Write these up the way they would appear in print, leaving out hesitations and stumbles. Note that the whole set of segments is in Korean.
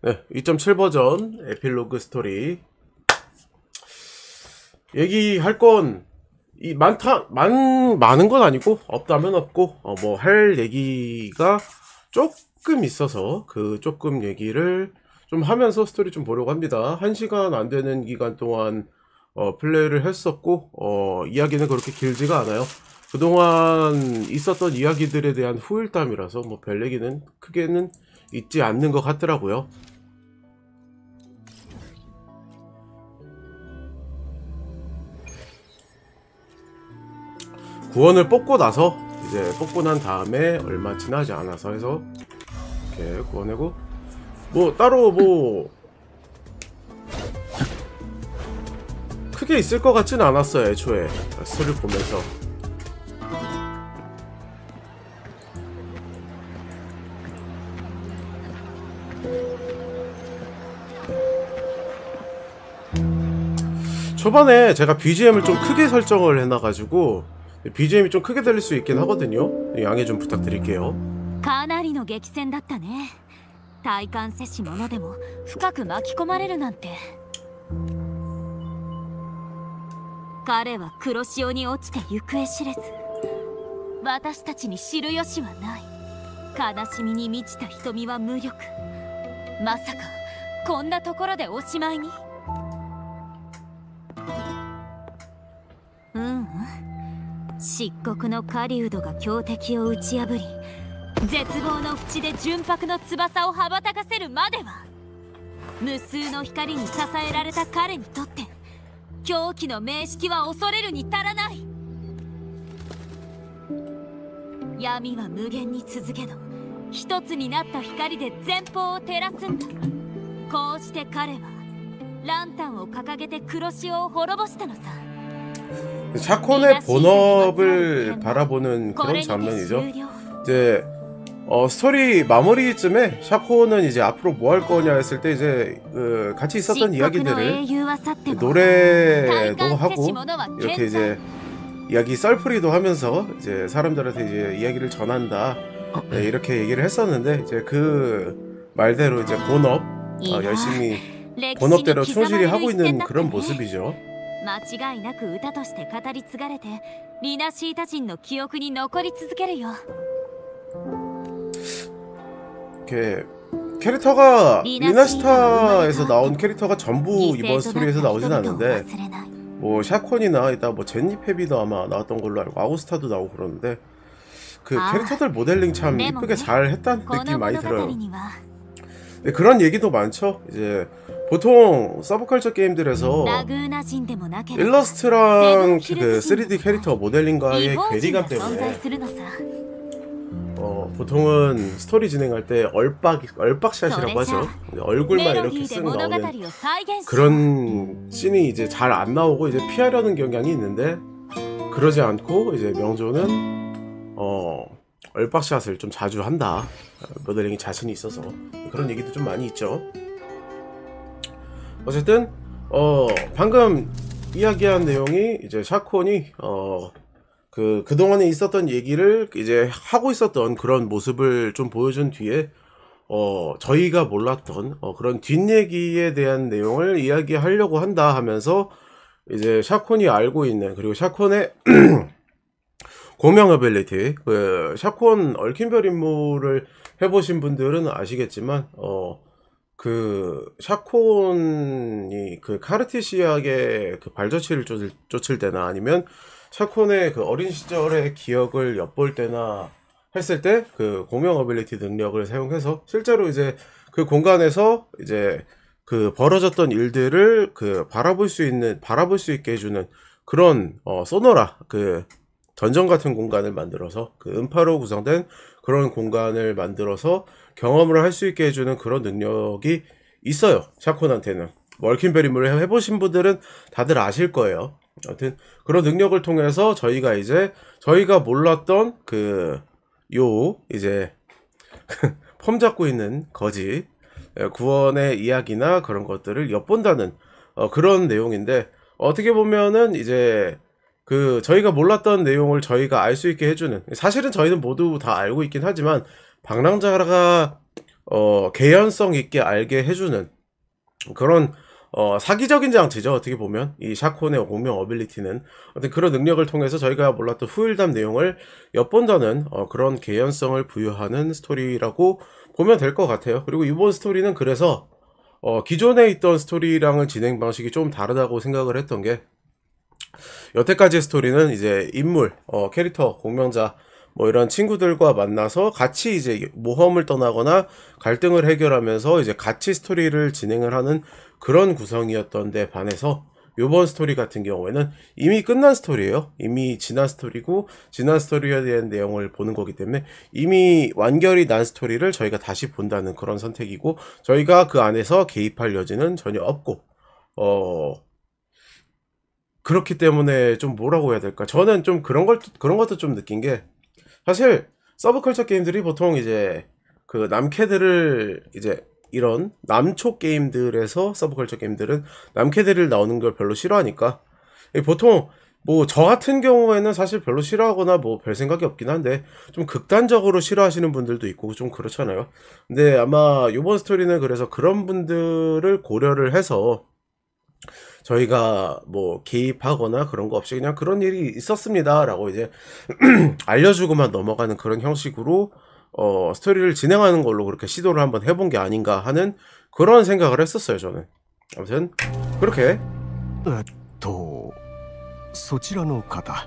네, 2.7 버전 에필로그 스토리 얘기할 건 많은 건 아니고 없다면 없고 뭐 할 얘기가 조금 있어서 그 조금 얘기를 좀 하면서 스토리 좀 보려고 합니다. 1시간 안 되는 기간 동안 플레이를 했었고 이야기는 그렇게 길지가 않아요. 그동안 있었던 이야기들에 대한 후일담이라서 뭐 별 얘기는 크게는 있지 않는 것 같더라고요. 구원을 뽑고 나서 이제 뽑고 난 다음에 얼마 지나지 않아서 해서 이렇게 구원하고 뭐 따로 뭐 크게 있을 것 같지는 않았어요. 애초에 스토리를 보면서 초반에 제가 BGM을 좀 크게 설정을 해놔가지고 BGM이 좀 크게 들릴 수 있긴 하거든요. 양해 좀 부탁드릴게요. かなりの激戦だったね。体感せし者でも深く巻き込まれるなんて。彼は黒潮に落ちて行方知れず、私たちに知る由はない。悲しみに満ちた瞳は無力。まさかこんなところでおしまいに。漆黒の狩人が強敵を打ち破り、絶望の淵で純白の翼を羽ばたかせるまでは、無数の光に支えられた彼にとって狂気の名式は恐れるに足らない。闇は無限に続けど、一つになった光で前方を照らすんだ。こうして彼はランタンを掲げて黒潮を滅ぼしたのさ。 샤콘의 본업을 바라보는 그런 장면이죠. 이제 스토리 마무리쯤에 샤콘은 이제 앞으로 뭐 할 거냐 했을 때 이제 같이 있었던 이야기들을 노래도 하고 이렇게 이제 이야기 썰풀이도 하면서 이제 사람들한테 이제 이야기를 전한다, 네, 이렇게 얘기를 했었는데 이제 그 말대로 이제 본업 열심히 본업대로 충실히 하고 있는 그런 모습이죠. 間違いなく歌として語り継がれてリナシータ人の記憶に残り続けるよ。 이렇게 캐릭터가 리나시타에서 나온 캐릭터가 전부 이번 스토리에서 나오진 않는데 뭐 샤콘이나 이따 뭐 제니페비도 아마 나왔던 걸로 알고 아우스타도 나오고 그러는데 그 캐릭터들 모델링 참 이쁘게 잘 했다는 느낌이 많이 들어요. 네, 그런 얘기도 많죠. 이제 보통 서브컬처 게임들에서 일러스트랑 그 3D 캐릭터 모델링과의 괴리감 때문에 보통은 스토리 진행할 때 얼빡샷이라고 하죠. 얼굴만 이렇게 쓱 나오는 그런 씬이 이제 잘 안 나오고 이제 피하려는 경향이 있는데, 그러지 않고 이제 명조는 얼빡샷을 좀 자주 한다. 모델링이 자신이 있어서 그런 얘기도 좀 많이 있죠. 어쨌든 방금 이야기한 내용이 이제 샤콘이 그동안에 있었던 얘기를 이제 하고 있었던 그런 모습을 좀 보여준 뒤에 저희가 몰랐던 그런 뒷얘기에 대한 내용을 이야기하려고 한다 하면서 이제 샤콘이 알고 있는, 그리고 샤콘의 고명 어빌리티, 그 샤콘 얽힌별 임무를 해보신 분들은 아시겠지만 그 샤콘이 그 카르티시아의 그 발자취를 쫓을 때나 아니면 샤콘의 그 어린 시절의 기억을 엿볼 때나 했을 때 그 공명 어빌리티 능력을 사용해서 실제로 이제 그 공간에서 이제 그 벌어졌던 일들을 그 바라볼 수 있게 해주는 그런 소노라, 그 던전 같은 공간을 만들어서 그 음파로 구성된 그런 공간을 만들어서 경험을 할 수 있게 해주는 그런 능력이 있어요. 샤콘한테는. 얽힌별 임무를 해보신 분들은 다들 아실 거예요. 아무튼 그런 능력을 통해서 저희가 몰랐던 이제 폼 잡고 있는 거지 구원의 이야기나 그런 것들을 엿본다는 그런 내용인데, 어떻게 보면은 이제 그 저희가 몰랐던 내용을 저희가 알 수 있게 해주는, 사실은 저희는 모두 다 알고 있긴 하지만 방랑자가 개연성 있게 알게 해주는 그런 사기적인 장치죠. 어떻게 보면 이 샤콘의 공명 어빌리티는 어떤 그런 능력을 통해서 저희가 몰랐던 후일담 내용을 엿본다는 그런 개연성을 부여하는 스토리라고 보면 될 것 같아요. 그리고 이번 스토리는 그래서 기존에 있던 스토리랑은 진행 방식이 좀 다르다고 생각을 했던 게, 여태까지의 스토리는 이제 인물, 캐릭터, 공명자 뭐 이런 친구들과 만나서 같이 이제 모험을 떠나거나 갈등을 해결하면서 이제 같이 스토리를 진행을 하는 그런 구성이었던데 반해서 요번 스토리 같은 경우에는 이미 끝난 스토리예요. 이미 지난 스토리고 지난 스토리에 대한 내용을 보는 거기 때문에 이미 완결이 난 스토리를 저희가 다시 본다는 그런 선택이고, 저희가 그 안에서 개입할 여지는 전혀 없고 그렇기 때문에 좀 뭐라고 해야 될까? 저는 좀 그런 것도 좀 느낀 게, 사실 서브컬처 게임들이 보통 이제 그 남캐들을 이제 이런 남초 게임들에서 서브컬처 게임들은 남캐들을 나오는 걸 별로 싫어하니까, 보통 뭐 저 같은 경우에는 사실 별로 싫어하거나 뭐 별 생각이 없긴 한데 좀 극단적으로 싫어하시는 분들도 있고 좀 그렇잖아요. 근데 아마 이번 스토리는 그래서 그런 분들을 고려를 해서 저희가 뭐 개입하거나 그런 거 없이 그냥 그런 일이 있었습니다 라고 이제 알려주고만 넘어가는 그런 형식으로 스토리를 진행하는 걸로 그렇게 시도를 한번 해본 게 아닌가 하는 그런 생각을 했었어요. 저는 아무튼 그렇게. そちらの方、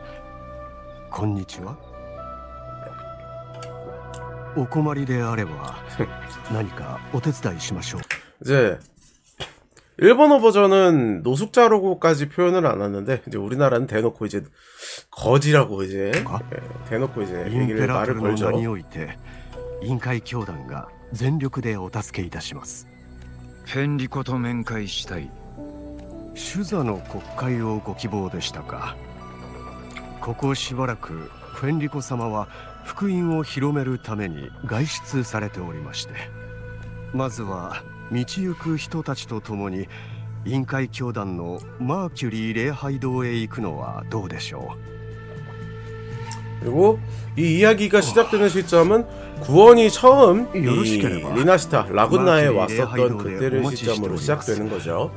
こんにちは。お困りであれば何かお手伝いしましょう。 이제 일본어 버전은 노숙자라고까지 표현을 안 하는데 이제 우리나라는 대놓고 이제 거지라고 이제 대놓고 이제 얘기를 말을 걸죠. 委員会教団が全力でお助けいたします。フェンリコと面会したい。主座の国会をご希望でしたか。ここしばらくフェンリコ様は福音を広めるために外出されておりまして、まずは道行く人たちと共に委員会教団のマーキュリー礼拝堂へ行くのはどうでしょう。 그리고 이 이야기가 시작되는 시점은 구원이 처음 이 리나시타 라군나에 왔었던 그때를 시점으로 시작되는 거죠.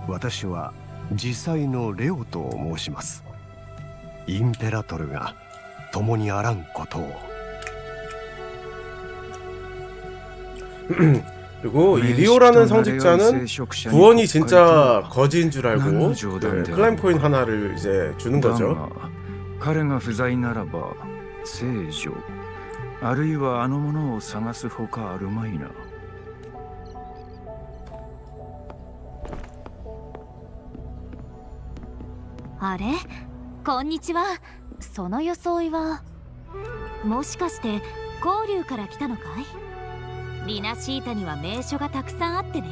私は実際のレオと申します。インペラトルが共にあらんことを。 그리고 이 리오라는 성직자는 구원이 진짜 거지인 줄 알고 클라임 코인 하나를 이제 주는 거죠. 彼が不在ならば聖女あるいはあのものを探すほかあるまいな。あれ、こんにちは。その装いはもしかして交流から来たのかい？リナシータには名所がたくさんあってね。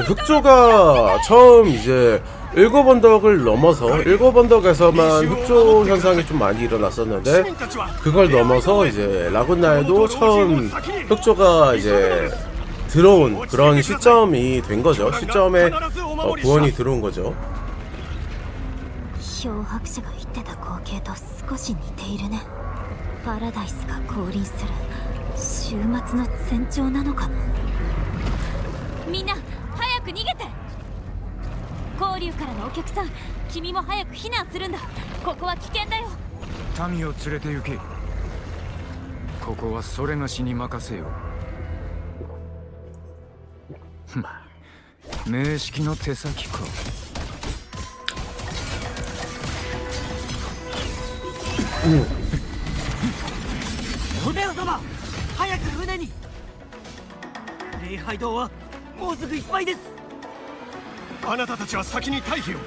흑조가 처음 이제 일곱 언덕을 넘어서 일곱 언덕에서만 흑조 현상이 좀 많이 일어났었는데 그걸 넘어서 이제 라군나에도 처음 흑조가 이제 들어온 그런 시점이 된 거죠. 시점에 구원이 들어온 거죠. 漂白者が言ってた光景と少し似ているね。パラダイスが降臨する週末の前兆なのかも。みんな早く逃げて。交流からのお客さん、君も早く避難するんだ。ここは危険だよ。民を連れて行け。ここはそれがしに任せよ。名式の手先か。ロメオ様、早く船に。礼拝堂はもうすぐいっぱいです。あなたたちは先に退避を。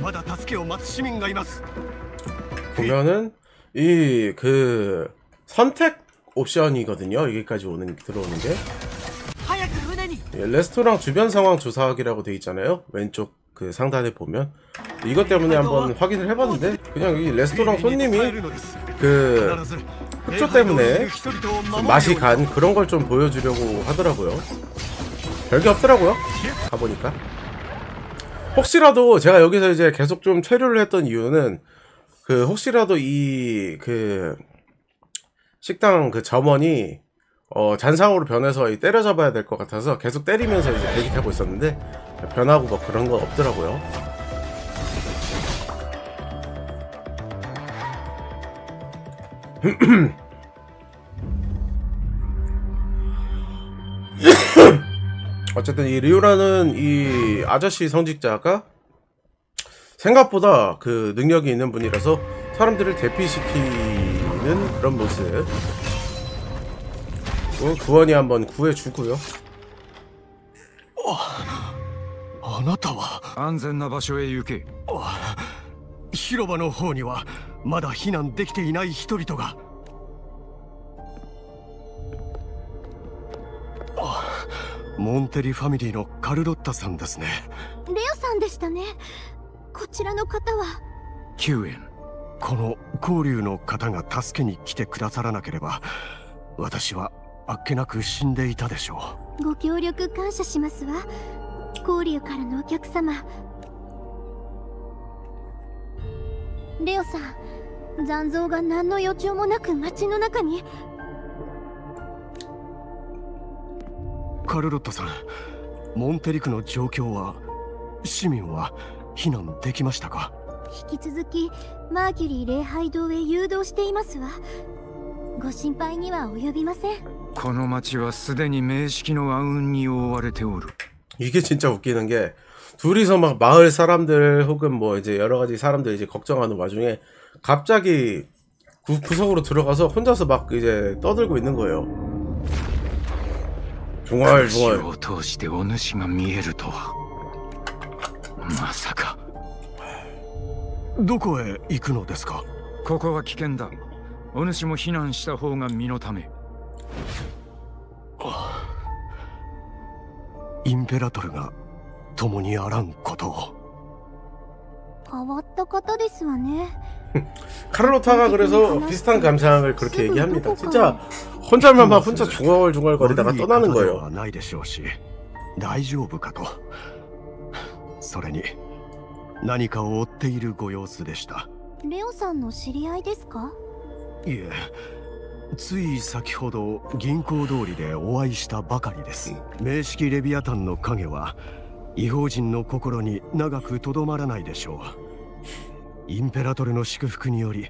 まだ助けを待つ市民がいます。 보면은 이 그 선택 옵션이거든요. 여기까지 들어오는 게. 早く船に。 레스토랑 주변 상황 조사하기라고 돼 있잖아요. 왼쪽 그 상단에 보면 이것 때문에 한번 확인을 해봤는데 그냥 이 레스토랑 손님이 그 흑조 때문에 좀 맛이 간 그런 걸 좀 보여주려고 하더라고요. 별게 없더라고요. 가보니까. 혹시라도 제가 여기서 이제 계속 좀 체류를 했던 이유는 그 혹시라도 이 그 식당 그 점원이 잔상으로 변해서 때려잡아야 될 것 같아서 계속 때리면서 이제 대기하고 있었는데 변하고 뭐 그런 건 없더라고요. 어쨌든 이 리오라는 이 아저씨 성직자가 생각보다 그 능력이 있는 분이라서 사람들을 대피시키는 그런 모습. 구원이 한번 구해주고요. あなたは安全な場所へ行け。広場の方にはまだ避難できていない人々が。モンテリファミリーのカルロッタさんですね。レオさんでしたね。こちらの方は救援。この交流の方が助けに来てくださらなければ私はあっけなく死んでいたでしょう。ご協力感謝しますわ。交流からのお客様。レオさん、残像が何の予兆もなく街の中に。カルロッタさん、モンテリ区の状況は、市民は避難できましたか？引き続きマーキュリー礼拝堂へ誘導していますわ。ご心配には及びません。この町はすでに名式の暗雲に覆われておる。 이게 진짜 웃기는 게 둘이서 막 마을 사람들 혹은 뭐 이제 여러 가지 사람들 이제 걱정하는 와중에 갑자기 구석으로 들어가서 혼자서 막 이제 떠들고 있는 거예요. 중얼중얼. を通してお主が見えるとは。まさか。どこへ行くのですか？ここは危険だ。お主も避難した方が身のため。インペラトルが共にあらんことを。変わった方ですわね。 카를로타가 그래서 비슷한 감상을 그렇게 얘기합니다. 진짜 혼자만 막 혼자 중얼중얼거리다가 떠나는 거예요. ないでしょうし、大丈夫かと。それに何かを追っているご様子でした。レオさんの知り合いですか？いえ、つい先ほど銀行通りでお会いしたばかりです。名式レビアタンの影は異邦人の心に長くとどまらないでしょう。インペラトルの祝福により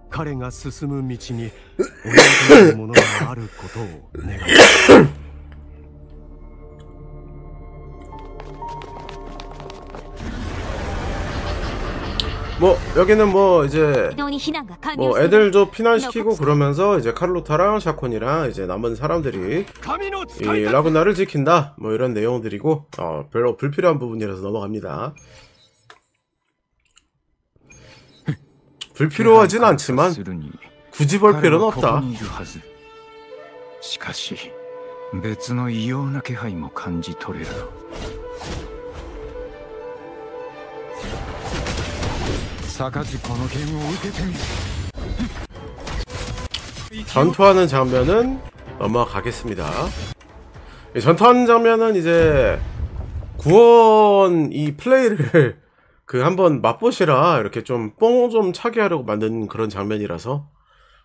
彼が進む道に同じものがあることを願います。 뭐 여기는 뭐 이제 뭐 애들도 피난시키고 그러면서 이제 카를로타랑 샤콘이랑 이제 남은 사람들이 이 라구나를 지킨다 뭐 이런 내용들이고 별로 불필요한 부분이라서 넘어갑니다. 불필요하진 않지만 굳이 볼 필요는 없다. しかし別の異様な気配も感じ取れる。 전투하는 장면은 넘어가겠습니다. 전투하는 장면은 이제 구원 이 플레이를 그 한번 맛보시라 이렇게 좀 뽕 좀 차게 하려고 만든 그런 장면이라서.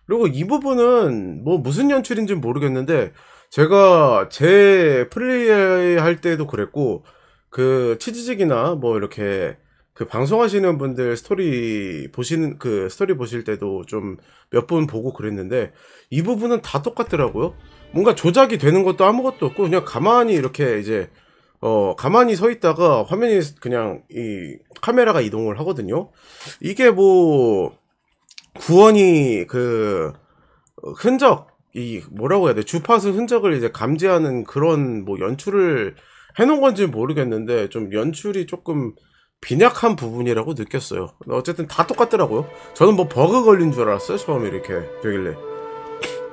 그리고 이 부분은 뭐 무슨 연출인지 모르겠는데 제가 제 플레이 할 때도 그랬고 그 치즈직이나 뭐 이렇게 그 방송하시는 분들 스토리 보시는 그 스토리 보실 때도 좀 몇 분 보고 그랬는데 이 부분은 다 똑같더라고요. 뭔가 조작이 되는 것도 아무것도 없고 그냥 가만히 이렇게 이제 가만히 서 있다가 화면이 그냥 이 카메라가 이동을 하거든요. 이게 뭐 구원이 그 흔적 이 뭐라고 해야 돼? 주파수 흔적을 이제 감지하는 그런 뭐 연출을 해놓은 건지 모르겠는데 좀 연출이 조금 빈약한 부분이라고 느꼈어요. 어쨌든 다 똑같더라고요. 저는 뭐 버그 걸린 줄 알았어요. 처음에 이렇게 되길래.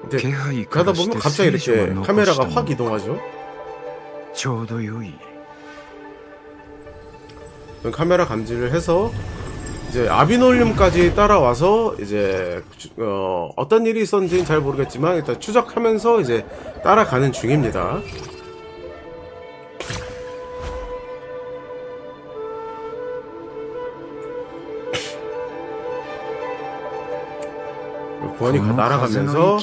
근데 가다 보면 갑자기 이렇게 카메라가 확 이동하죠. 카메라 감지를 해서 이제 아비놀륨까지 따라와서 이제 어떤 일이 있었는지는 잘 모르겠지만 일단 추적하면서 이제 따라가는 중입니다. 구원이 날아가면서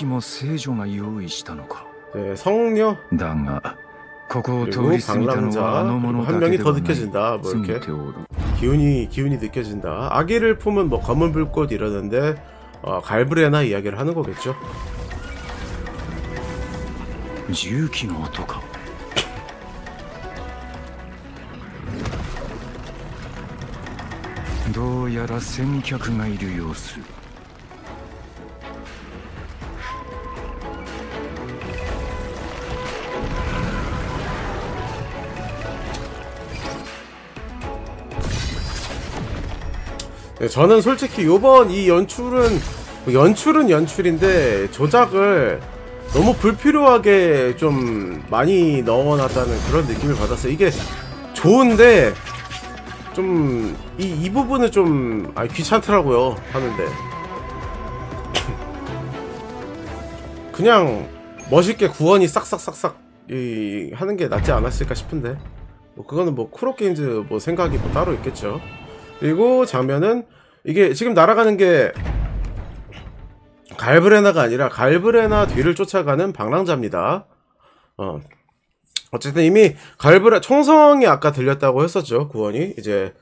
네, 성녀 그리고 방랑자 한 명이 더 느껴진다. 뭐 이렇게 기운이 느껴진다. 아기를 품은 뭐 검은 불꽃 이러는데 갈브레나 이야기를 하는 거겠죠. 重機の音か。どうやら先客がいる様子。 네, 저는 솔직히 요번 이 연출인데 조작을 너무 불필요하게 좀 많이 넣어놨다는 그런 느낌을 받았어요. 이게 좋은데 좀 이 부분은 좀 귀찮더라고요 하는데. 그냥 멋있게 구원이 싹싹싹싹 하는 게 낫지 않았을까 싶은데 뭐 그거는 뭐 쿠로게임즈 뭐 생각이 뭐 따로 있겠죠. 그리고 장면은 이게 지금 날아가는 게 갈브레나가 아니라 갈브레나 뒤를 쫓아가는 방랑자입니다. 어쨌든 이미 총성이 아까 들렸다고 했었죠. 구원이 이제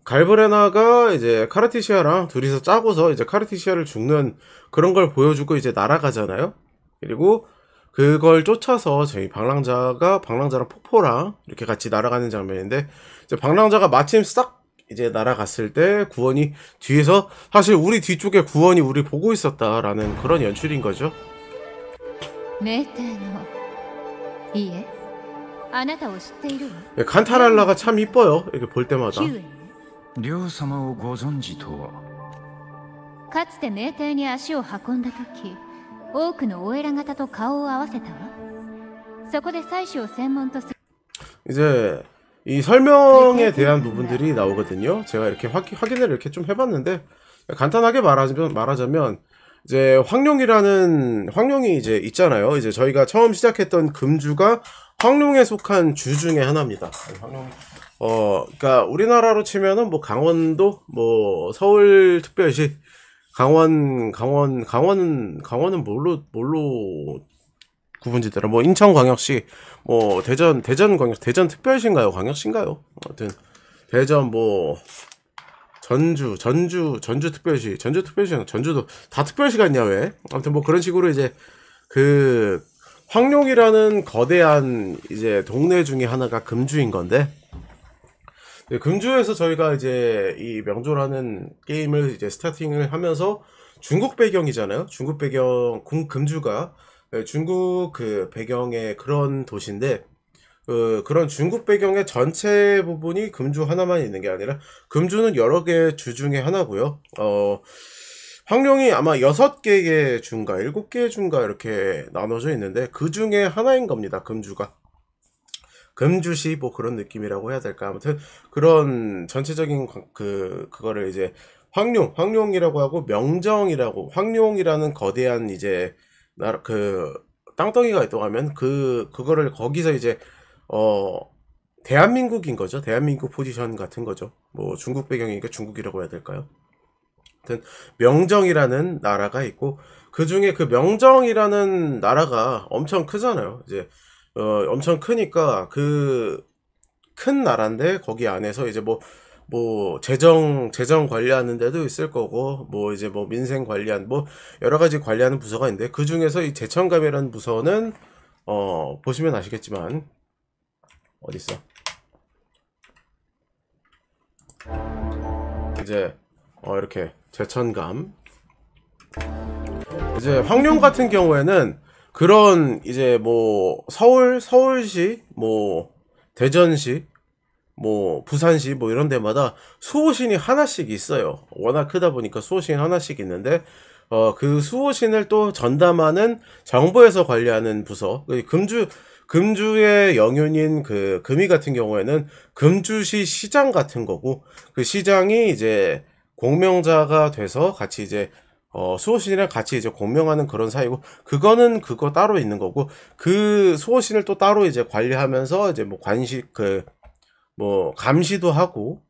갈브레나가 이제 카르티시아랑 둘이서 짜고서 이제 카르티시아를 죽는 그런 걸 보여주고 이제 날아가잖아요. 그리고 그걸 쫓아서 저희 방랑자랑 폭포랑 이렇게 같이 날아가는 장면인데 이제 방랑자가 마침 싹 이제 날아갔을 때 구원이 뒤에서 사실 우리 뒤쪽에 구원이 우리 보고 있었다라는 그런 연출인 거죠. 네, 칸타랄라가 참 이뻐요. 이렇게 볼 때마다. 両様をご存知とは。かつて名帝に足を運んだ時、多くのお偉方と顔を合わせたわ。そこで採取を専門とする。 이제 이 설명에 대한 부분들이 나오거든요. 제가 이렇게 확인을 이렇게 좀 해봤는데 간단하게 말하자면 이제 황룡이 이제 있잖아요. 이제 저희가 처음 시작했던 금주가 황룡에 속한 주 중에 하나입니다. 그러니까 우리나라로 치면은 뭐 강원도, 뭐 서울특별시, 강원은 뭘로 구분지더라. 뭐 인천광역시, 뭐 대전특별시인가요? 광역시인가요? 아무튼 대전 뭐 전주특별시, 전주도 다 특별시가 있냐 왜? 아무튼 뭐 그런 식으로 이제 그 황룡이라는 거대한 이제 동네 중에 하나가 금주인 건데, 금주에서 저희가 이제 이 명조라는 게임을 이제 스타팅을 하면서 중국 배경이잖아요. 중국 배경 금주가 중국 그 배경의 그런 도시인데 그런 중국 배경의 전체 부분이 금주 하나만 있는 게 아니라 금주는 여러 개 주 중에 하나고요. 황룡이 아마 6개의 주인가 7개의 주인가 이렇게 나눠져 있는데 그 중에 하나인 겁니다. 금주가. 금주시 뭐 그런 느낌이라고 해야 될까. 아무튼 그런 전체적인 그거를 이제 황룡이라고 하고 명정이라고, 황룡이라는 거대한 이제 땅덩이가 있다고 하면 그거를 거기서 이제 대한민국인 거죠. 대한민국 포지션 같은 거죠. 뭐 중국 배경이니까 중국이라고 해야 될까요? 아무튼 명정이라는 나라가 있고 그 중에 그 명정이라는 나라가 엄청 크잖아요. 이제 엄청 크니까 그 큰 나라인데 거기 안에서 이제 뭐 재정 관리하는 데도 있을 거고, 뭐 이제 뭐 민생 관리한 뭐 여러 가지 관리하는 부서가 있는데 그 중에서 이 제천감이라는 부서는 보시면 아시겠지만 어디 있어? 이제 이렇게 제천감. 이제 황룡 같은 경우에는 그런 이제 뭐 서울시, 뭐 대전시, 뭐 부산시 뭐 이런 데마다 수호신이 하나씩 있어요. 워낙 크다 보니까 수호신 하나씩 있는데 그 수호신을 또 전담하는 정부에서 관리하는 부서, 금주의 영윤인 그 금이 같은 경우에는 금주시 시장 같은 거고, 그 시장이 이제 공명자가 돼서 같이 이제 수호신이랑 같이 이제 공명하는 그런 사이고, 그거는 그거 따로 있는 거고, 그 수호신을 또 따로 이제 관리하면서 이제 뭐 관식 뭐 감시도 하고,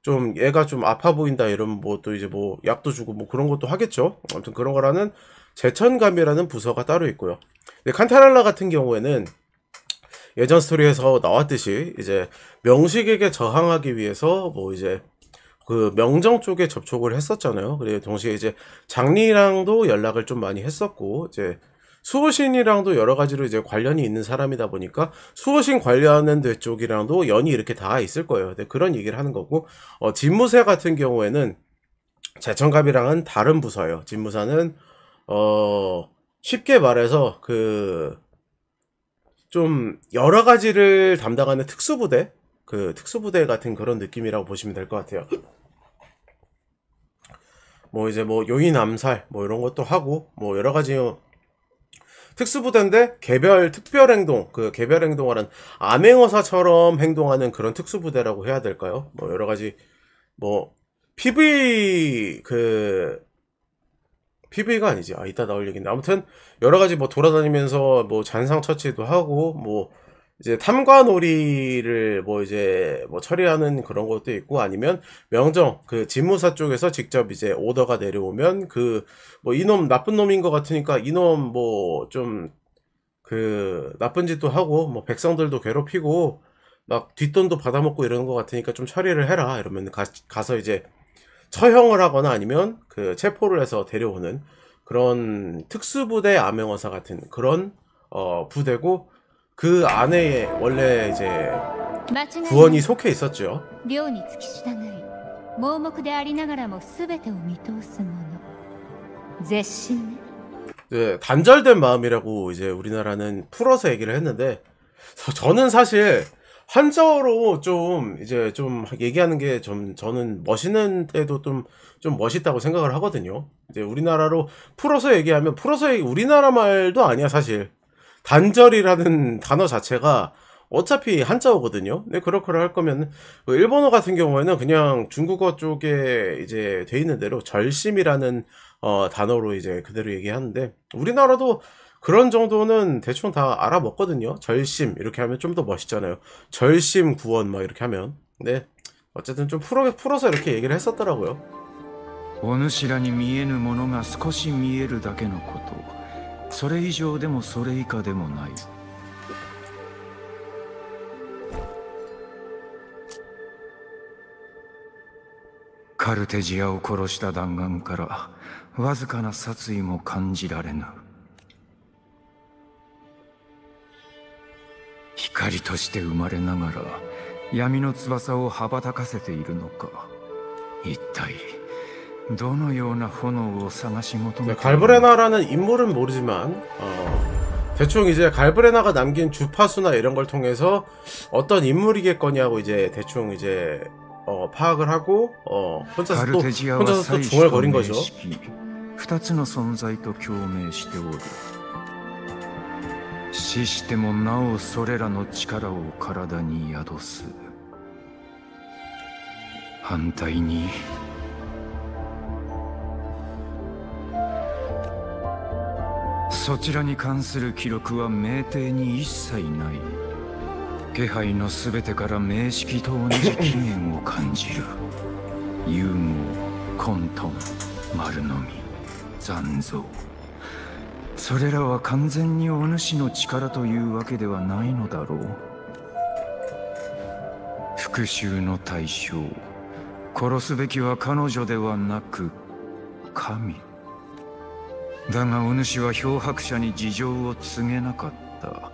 좀 얘가 좀 아파 보인다 이러면 뭐 또 이제 뭐 약도 주고 뭐 그런 것도 하겠죠. 아무튼 그런 거라는 제천감이라는 부서가 따로 있고요. 근데 칸타랄라 같은 경우에는 예전 스토리에서 나왔듯이 이제 명식에게 저항하기 위해서 뭐 이제 그 명정 쪽에 접촉을 했었잖아요. 그리고 동시에 이제 장리랑도 연락을 좀 많이 했었고, 이제 수호신이랑도 여러 가지로 이제 관련이 있는 사람이다 보니까 수호신 관련하는 데 쪽이랑도 연이 이렇게 다 있을 거예요. 근데 그런 얘기를 하는 거고, 진무새 같은 경우에는 제천갑이랑은 다른 부서예요. 진무사는 쉽게 말해서 좀 여러 가지를 담당하는 특수부대, 특수부대 같은 그런 느낌이라고 보시면 될 것 같아요. 뭐 이제 뭐 요인 암살 뭐 이런 것도 하고 뭐 여러 가지 특수부대인데 특별 행동, 개별 행동하는 암행어사처럼 행동하는 그런 특수부대라고 해야 될까요? 뭐 여러 가지 뭐 PV가 아니지. 이따 나올 얘기인데. 아무튼, 여러 가지 뭐 돌아다니면서 뭐 잔상 처치도 하고, 뭐, 이제 탐관오리를 뭐 이제 뭐 처리하는 그런 것도 있고, 아니면 명정, 집무사 쪽에서 직접 이제 오더가 내려오면 뭐 이놈 나쁜 놈인 것 같으니까 이놈 뭐 좀 나쁜 짓도 하고, 뭐 백성들도 괴롭히고, 막 뒷돈도 받아먹고 이러는 것 같으니까 좀 처리를 해라. 이러면 가서 이제 처형을 하거나 아니면 체포를 해서 데려오는 그런 특수부대 암행어사 같은 그런 부대고, 그 안에 원래 이제 구원이 속해 있었죠. 領につき従い盲目でありながらも全てを見通す者絶心ね 네, 단절된 마음이라고 이제 우리나라는 풀어서 얘기를 했는데, 저는 사실 한자어로 좀 이제 좀 얘기하는 게 저는 멋있는 때도 좀 멋있다고 생각을 하거든요. 이제 우리나라로 풀어서 얘기하면 우리나라 말도 아니야 사실. 단절이라는 단어 자체가 어차피 한자어거든요. 근데 그렇게 할 거면 일본어 같은 경우에는 그냥 중국어 쪽에 이제 돼 있는 대로 절심이라는 단어로 이제 그대로 얘기하는데, 우리나라도 그런 정도는 대충 다 알아먹거든요. 절심 이렇게 하면 좀 더 멋있잖아요. 절심 구원 막 이렇게 하면. 네, 어쨌든 좀 풀어서 이렇게 얘기를 했었더라고요. お主らに見えぬものが少し見えるだけのこと、それ以上でもそれ以下でもない。カルテジアを殺した弾丸からわずかな殺意も感じられぬ。光として生まれながら闇の翼を羽ばたかせているのか。一体どのような炎を探し求めているのか。 갈브레나라는 인물은 모르지만 대충 이제 갈브레나가 남긴 주파수나 이런 걸 통해서 어떤 인물이겠거냐고 이제 대충 이제 파악을 하고 혼자서 또 중얼거린 거죠. 2つの存在と共鳴しておる。死してもなおそれらの力を体に宿す。反対にそちらに関する記録は明帝に一切ない。気配のすべてから明式と同じ起源を感じる。融合、混沌、丸のみ、残像。それらは完全にお主の力というわけではないのだろう。復讐の対象、殺すべきは彼女ではなく神。だがお主は漂白者に事情を告げなかった。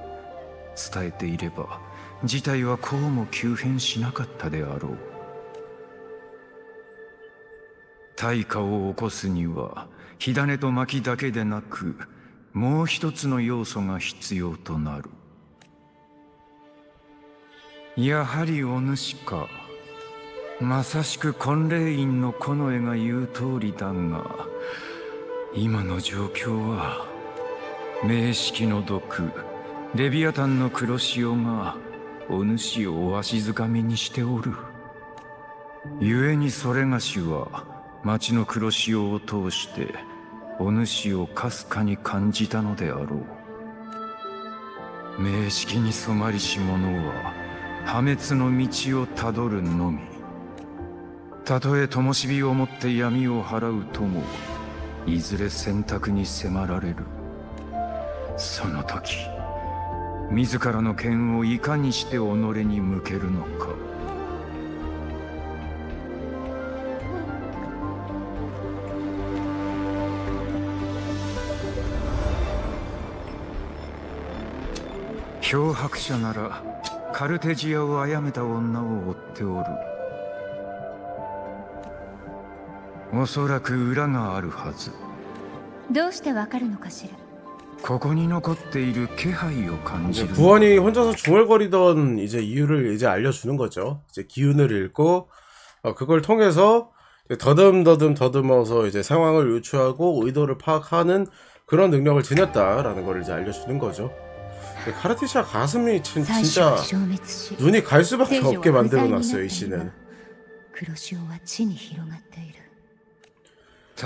伝えていれば事態はこうも急変しなかったであろう。大火を起こすには火種と薪だけでなくもう一つの要素が必要となる。やはりお主か。まさしく金霊院の近衛が言う通りだが、今の状況は明式の毒レビアタンの黒潮がお主をわしづかみにしておる。故にそれがしは町の黒潮を通してお主をかすかに感じたのであろう。明式に染まりし者は破滅の道をたどるのみ。たとえ灯火をもって闇を払うとも、いずれ選択に迫られる。その時自らの剣をいかにして己に向けるのか。漂白者ならカルテジアを殺めた女を追っておる。おそらく裏があるはず。どうしてわかるのかしら。ここに残っている気配を感じる。 구원이 혼자서 중얼거리던 이제 이유를 이제 알려주는 거죠. 이제 기운을 읽고 그걸 통해서 더듬어서 이제 상황을 유추하고 의도를 파악하는 그런 능력을 지녔다라는 걸 이제 알려주는 거죠. 카르티샤 가슴이 진짜 눈이 갈 수밖에 없게 만들어놨어요. 이 씨는.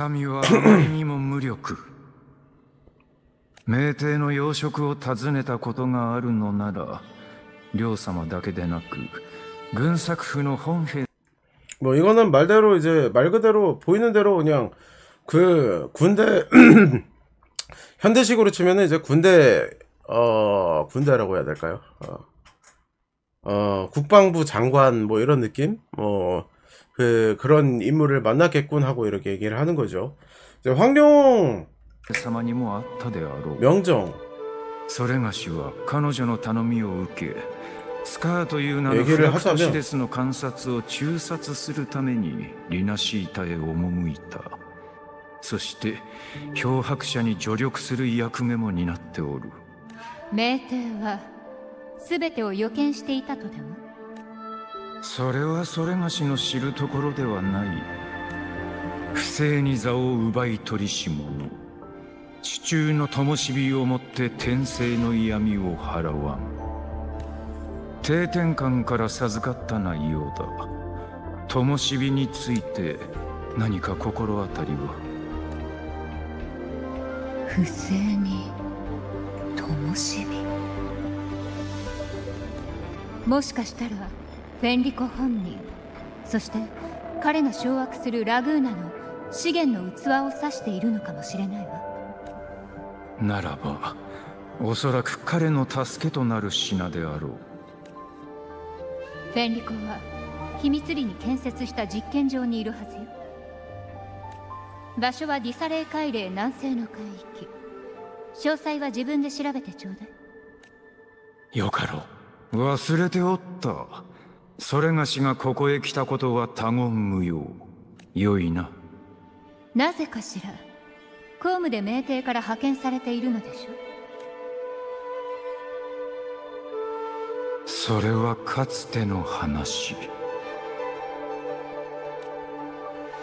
民はあまりにも無力。名帝の要職を訪ねたことがあるのなら、両様だけでなく軍作府の本兵。 뭐 이거는 말대로 이제 말 그대로 보이는 대로 그냥 그 군대 현대식으로 치면은 이제 군대라고 해야 될까요? 국방부 장관 뭐 이런 느낌? 그런 인물을 만났겠군 하고 이렇게 얘기를 하는 거죠. 이제 황룡 様にもあったであろう。 명정 それがしは彼女の頼みを受け、スカーという名のフ 얘기를 ラクト 하자면 シデスの観察を中殺するためにリナシータへ赴いた。そして漂白者に助力する役目も担っておる。名帝は全てを予見していたとでも。それはそれがしの知るところではない。不正に座を奪い取りし者、地中の灯火をもって天聖の闇を払わん。定天官から授かった内容だ。灯火について何か心当たりは。不正に灯火。もしかしたらフェンリコ本人、そして彼が掌握するラグーナの資源の器を指しているのかもしれないわ。ならばおそらく彼の助けとなる品であろう。フェンリコは秘密裏に建設した実験場にいるはずよ。場所はディサレー海嶺南西の海域。詳細は自分で調べてちょうだい。よかろう。忘れておった。それがしがここへ来たことは他言無用。よいな。なぜかしら。公務で名帝から派遣されているのでしょ。それはかつての話。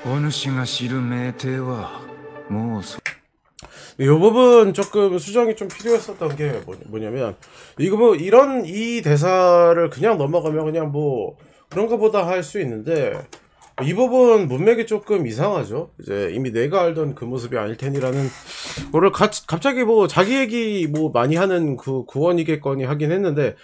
お主が知る名帝はもう이 부분 조금 수정이 좀 필요했었던 게 뭐냐면 이거 뭐 이런 이 대사를 그냥 넘어가면 그냥 뭐 그런 거보다 할 수 있는데 이 부분 문맥이 조금 이상하죠. 이제 이미 내가 알던 그 모습이 아닐 테니라는 거를 갑자기 뭐 자기 얘기 뭐 많이 하는 그 구원이겠거니 하긴 했는데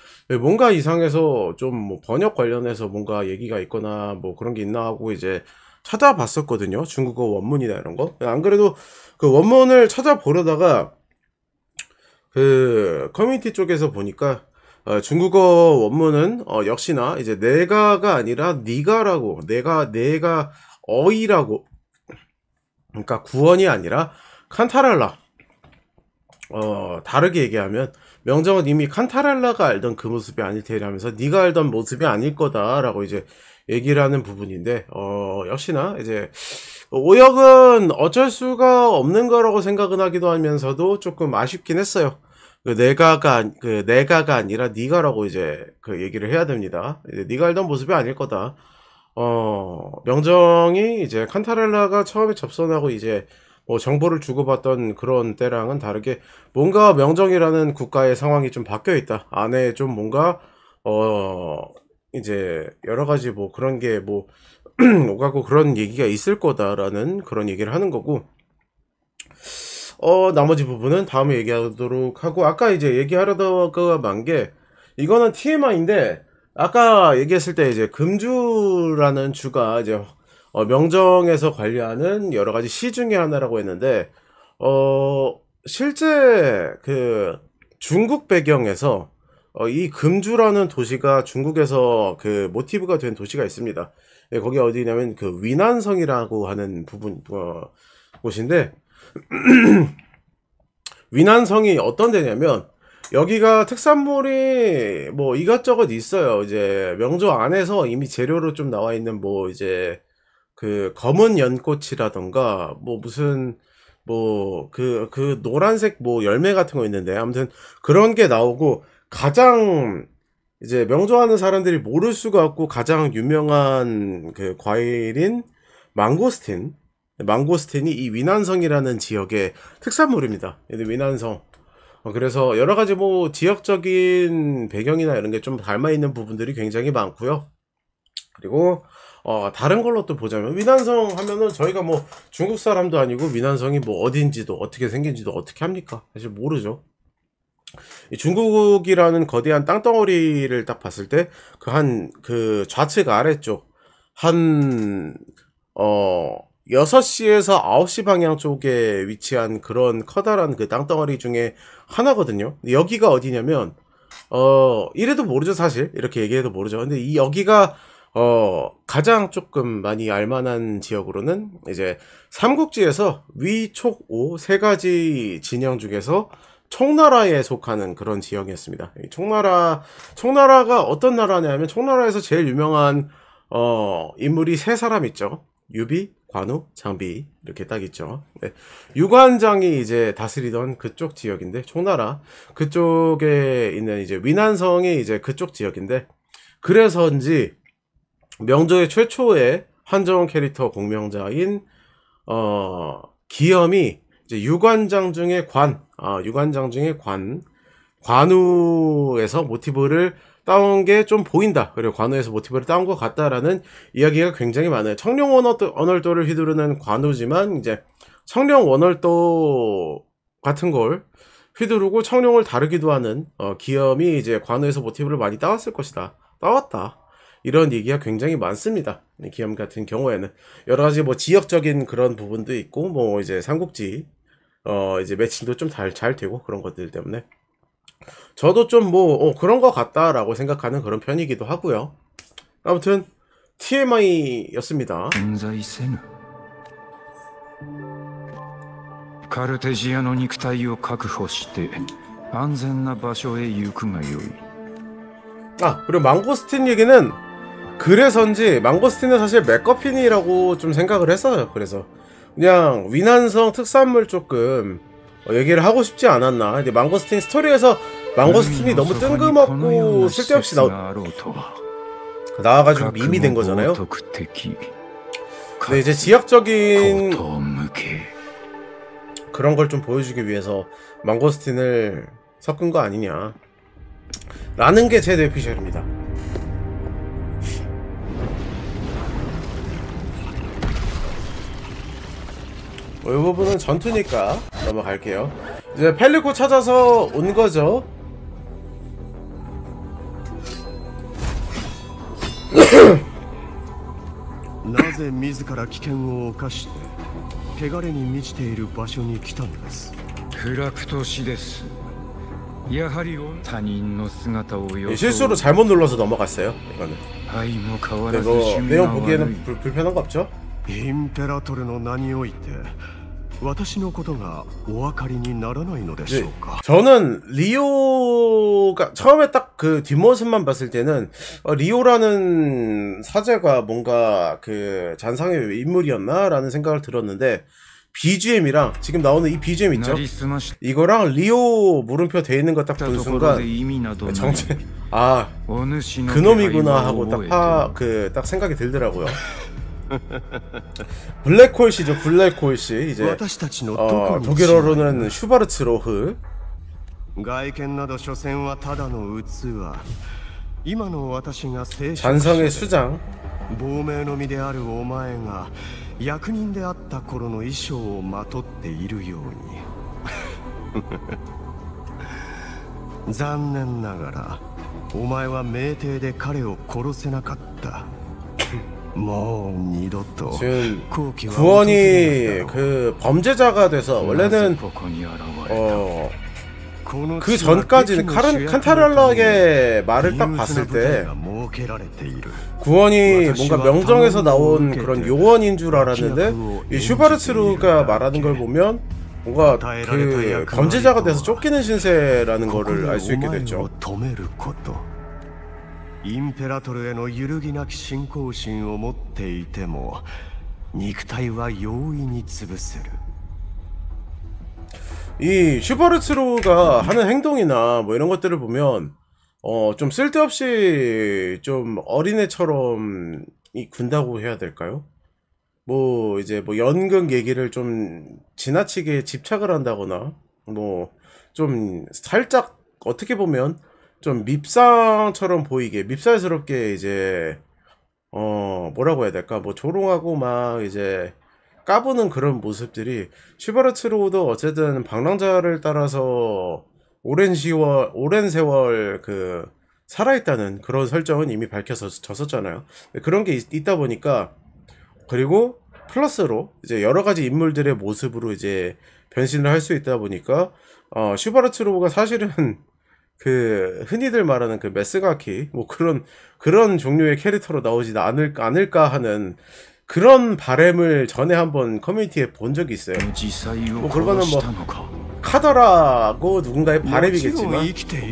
뭔가 이상해서 좀 뭐 번역 관련해서 뭔가 얘기가 있거나 뭐 그런 게 있나 하고 이제 찾아봤었거든요. 중국어 원문이나 이런 거. 안 그래도 그 원문을 찾아보려다가 그 커뮤니티 쪽에서 보니까 중국어 원문은 역시나 이제 내가가 아니라 니가라고 내가 어이라고, 그러니까 구원이 아니라 칸타랄라. 다르게 얘기하면 명정은 이미 칸타랄라가 알던 그 모습이 아닐 테라면서 네가 알던 모습이 아닐 거다라고 이제 얘기를 하는 부분인데 역시나 이제 오역은 어쩔 수가 없는 거라고 생각은 하기도 하면서도 조금 아쉽긴 했어요. 그 내가가 아니라 네가라고 이제 그 얘기를 해야 됩니다. 이제 네가 알던 모습이 아닐 거다. 명정이 이제 칸타렐라가 처음에 접선하고 이제 뭐 정보를 주고받던 그런 때랑은 다르게 뭔가 명정이라는 국가의 상황이 좀 바뀌어 있다. 안에 좀 뭔가 이제 여러 가지 뭐 그런 게 뭐 오가고 그런 얘기가 있을 거다라는 그런 얘기를 하는 거고, 나머지 부분은 다음에 얘기하도록 하고, 아까 이제 얘기하려다가 만 게, 이거는 TMI인데, 아까 얘기했을 때 이제 금주라는 주가 이제, 명정에서 관리하는 여러 가지 시 중에 하나라고 했는데, 실제 그 중국 배경에서, 이 금주라는 도시가 중국에서 그 모티브가 된 도시가 있습니다. 예, 거기 어디냐면 그 위난성이라고 하는 부분, 곳인데, 위난성이 어떤 데냐면 여기가 특산물이 뭐 이것저것 있어요. 이제 명조 안에서 이미 재료로 좀 나와 있는 뭐 이제 그 검은 연꽃이라던가 뭐 무슨 뭐 그 노란색 뭐 열매 같은 거 있는데, 아무튼 그런 게 나오고, 가장 이제 명조하는 사람들이 모를 수가 없고 가장 유명한 그 과일인 망고스틴이 이 위난성이라는 지역의 특산물입니다. 위난성. 그래서 여러 가지 뭐 지역적인 배경이나 이런 게 좀 닮아 있는 부분들이 굉장히 많고요. 그리고 다른 걸로 또 보자면, 위난성 하면은 저희가 뭐 중국 사람도 아니고 위난성이 뭐 어딘지도 어떻게 생긴지도 어떻게 합니까? 사실 모르죠. 이 중국이라는 거대한 땅덩어리를 딱 봤을 때 그 좌측 아래쪽 한 6시에서 9시 방향 쪽에 위치한 그런 커다란 그 땅덩어리 중에 하나거든요. 여기가 어디냐면 이래도 모르죠, 사실. 이렇게 얘기해도 모르죠. 근데 여기가 가장 조금 많이 알만한 지역으로는 이제 삼국지에서 위, 촉, 오 세 가지 진영 중에서 총나라에 속하는 그런 지역이었습니다. 총나라가 어떤 나라냐면, 총나라에서 제일 유명한 인물이 세 사람 있죠. 유비, 관우, 장비, 이렇게 딱 있죠. 네. 유관장이 이제 다스리던 그쪽 지역인데, 총나라 그쪽에 있는 이제 위난성이 이제 그쪽 지역인데, 그래서인지 명조의 최초의 한정 캐릭터 공명자인 기염이 이제 유관장 중에 관우에서 모티브를 따온 게 좀 보인다. 그리고 관우에서 모티브를 따온 것 같다라는 이야기가 굉장히 많아요. 청룡 원월도를 휘두르는 관우지만, 이제 청룡 원월도 같은 걸 휘두르고 청룡을 다루기도 하는 기염이 이제 관우에서 모티브를 많이 따왔을 것이다. 따왔다. 이런 얘기가 굉장히 많습니다. 기염 같은 경우에는 여러 가지 뭐 지역적인 그런 부분도 있고, 뭐 이제 삼국지 이제 매칭도 좀 잘 되고, 그런 것들 때문에 저도 좀 뭐 그런 것 같다라고 생각하는 그런 편이기도 하고요. 아무튼 TMI였습니다. カルテジアの肉体を確保して安全な場所へ行くがよい。 그리고 망고스틴 얘기는 그래서인지, 망고스틴은 사실 맥거핀이라고 좀 생각을 했어요. 그래서 그냥 위난성 특산물 조금 얘기를 하고 싶지 않았나. 근데 망고스틴 스토리에서 망고스틴이 너무 뜬금없고 쓸데없이 나와가지고 밈이 된 거잖아요. 근데 이제 지역적인 그런 걸 좀 보여주기 위해서 망고스틴을 섞은 거 아니냐 라는 게 제 뇌피셜입니다. 이 부분은 전투니까 넘어갈게요. 이제 펠리코 찾아서 온 거죠. なぜ自ら危険を冒して汚れに満ちている場所に来たのです。フラクト氏です。やはり他人の姿を予想。 실수로 잘못 눌러서 넘어갔어요. 이거는. 愛も変わらず 뭐 내용 보기에는 불편한 거 없죠? インペラトルの名において私のことがお分かりにならないのでしょうか。 저는 리오가 처음에 딱 그 뒷모습만 봤을 때는 리오라는 사제가 뭔가 그 잔상의 인물이었나 라는 생각을 들었는데, BGM이랑 지금 나오는 이 BGM 있죠? 이거랑 리오 물음표 돼 있는 거 딱 본 순간 정체 그놈이구나 하고 딱 생각이 들더라고요. 블랙홀씨죠. 블랙홀씨. 이제 독일어로는 슈바르츠로흐. 外見など所詮はただの器。今の私が 잔성의 수장. 亡命の身であるお前が役人であった頃の衣装をまとっているように残念ながらお前は酩酊で彼を殺せなかった。もう二度と 지금 好機は訪 구원이 れないだろう。 그 범죄자가 돼서 원래는 ここに現れた。 그 전까지는 칸타랄락의 말을 딱 봤을 때 구원이 뭔가 명정에서 나온 그런 요원인 줄 알았는데 이 슈바르츠루가 말하는 걸 보면 뭔가 그 범죄자가 돼서 쫓기는 신세라는 거를 알 수 있게 됐죠. インペラトルへの揺るぎなき信仰心を持っていても肉体は容易に潰せる。 이 슈바르츠루가 하는 행동이나 뭐 이런 것들을 보면 좀 쓸데없이 좀 어린애처럼 군다고 해야 될까요? 뭐 이제 뭐 연극 얘기를 좀 지나치게 집착을 한다거나 뭐 좀 살짝 어떻게 보면 좀 밉상처럼 보이게 밉살스럽게 이제 뭐라고 해야 될까 뭐 조롱하고 막 이제 까부는 그런 모습들이 슈바르츠루도 어쨌든 방랑자를 따라서 오랜 세월 그 살아있다는 그런 설정은 이미 밝혀졌었잖아요. 그런 게 있다 보니까 그리고 플러스로 이제 여러 가지 인물들의 모습으로 이제 변신을 할 수 있다 보니까 슈바르츠루가 사실은 그 흔히들 말하는 그 메스가키 뭐 그런 종류의 캐릭터로 나오지 않을까 하는 그런 바램을 전에 한번 커뮤니티에 본 적이 있어요. 뭐 그거는 뭐 카더라고 누군가의 바램이겠지만 뭐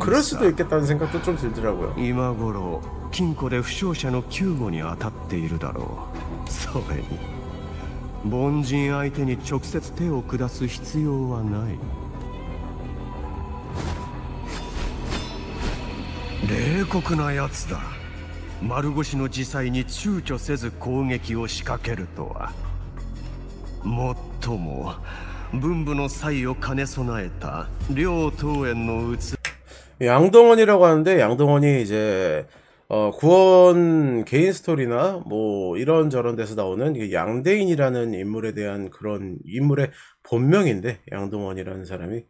그럴 수도 있겠다는 생각도 좀 들더라고요. 今頃金庫で負傷者の救護に当たっているだろう。それに凡人相手に直接手を下す必要はない。冷酷なやつだ。丸腰の自裁に躊躇せず攻撃を仕掛けるとは。もっとも文武の才を兼ね備えた両桃園の器。 양동원이라고 하는데 양동원이 이제 구원 개인 스토리나 뭐 이런저런 데서 나오는 양대인이라는 인물에 대한 그런 인물의 본명인데 양동원이라는 사람이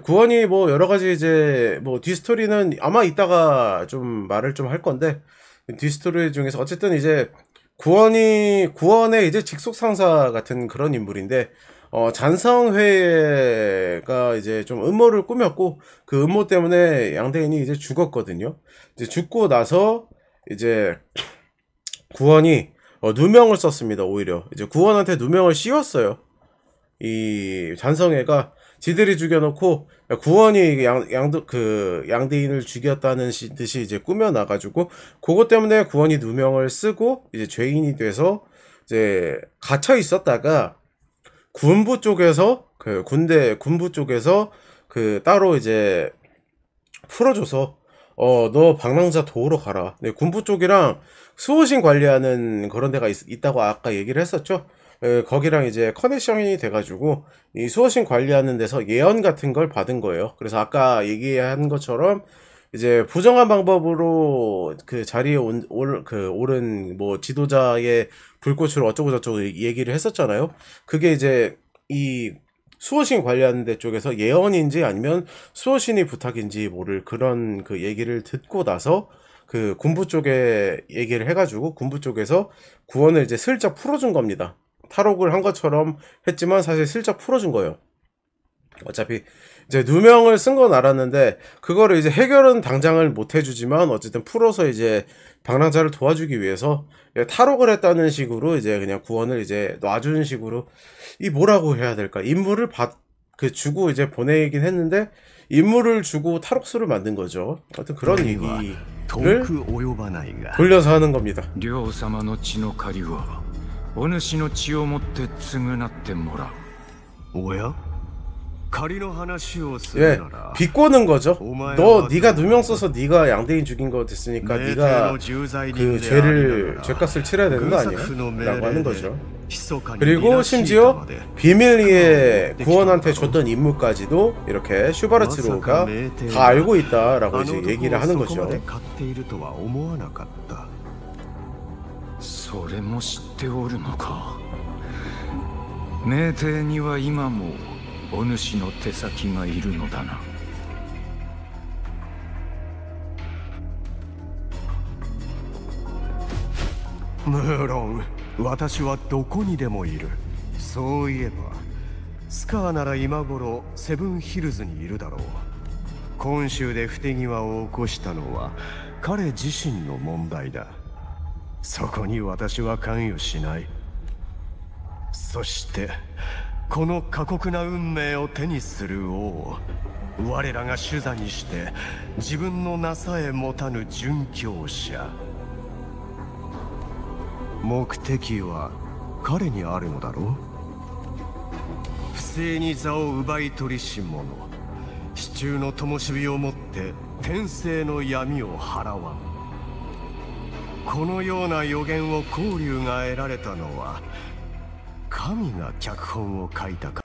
구원이 뭐 여러 가지 이제 뭐 뒤스토리는 아마 이따가 좀 말을 좀 할 건데 뒤스토리 중에서 어쨌든 이제 구원의 이제 직속 상사 같은 그런 인물인데 잔성회가 이제 좀 음모를 꾸몄고 그 음모 때문에 양대인이 이제 죽었거든요. 이제 죽고 나서 이제 구원이 누명을 썼습니다. 오히려 이제 구원한테 누명을 씌웠어요. 이 잔성회가 지들이 죽여놓고 구원이 양대인을 죽였다는 듯이 이제 꾸며놔가지고 그것 때문에 구원이 누명을 쓰고 이제 죄인이 돼서 이제 갇혀 있었다가 군부 쪽에서 군부 쪽에서 따로 이제 풀어줘서 너 방랑자 도우러 가라. 네, 군부 쪽이랑 수호신 관리하는 그런 데가 있다고 아까 얘기를 했었죠. 거기랑 이제 커넥션이 돼가지고 이 수호신 관리하는 데서 예언 같은 걸 받은 거예요. 그래서 아까 얘기한 것처럼 이제 부정한 방법으로 그 자리에 오른 뭐 지도자의 불꽃으로 어쩌고 저쩌고 얘기를 했었잖아요. 그게 이제 이 수호신 관리하는 데 쪽에서 예언인지 아니면 수호신이 부탁인지 모를 그런 그 얘기를 듣고 나서 그 군부 쪽에 얘기를 해가지고 군부 쪽에서 구원을 이제 슬쩍 풀어준 겁니다. 탈옥을 한 것처럼 했지만 사실 슬쩍 풀어준 거예요. 어차피 이제 누명을 쓴 건 알았는데 그거를 이제 해결은 당장을 못 해주지만 어쨌든 풀어서 이제 방랑자를 도와주기 위해서 탈옥을 했다는 식으로 이제 그냥 구원을 이제 놔주는 식으로 이 뭐라고 해야 될까? 임무를 주고 이제 보내긴 했는데 임무를 주고 탈옥수를 만든 거죠. 하여튼 그런 얘기를 돌려서 하는 겁니다. お主の血をもって償ってもらう。おや? 예, 비꼬는 거죠. 네가 누명 써서 네가 양대인 죽인 거 됐으니까 네가 그 죄값을 치러야 되는 거 아니야? 라고 하는 거죠. 그리고 심지어 비밀리에 구원한테 줬던 임무까지도 이렇게 슈바르츠루가 다 알고 있다라고 이제 얘기를 하는 거죠. それも知っておるのか。名帝には今もお主の手先がいるのだな。無論私はどこにでもいる。そういえばスカーなら今頃セブンヒルズにいるだろう。今週で不手際を起こしたのは彼自身の問題だ。そこに私は関与しない。そしてこの過酷な運命を手にする王、我らが主座にして自分の名さえ持たぬ殉教者。目的は彼にあるのだろう。不正に座を奪い取りし者、支柱の灯火をもって天性の闇を払わん。このような予言を光龍が得られたのは神が脚本を書いたか。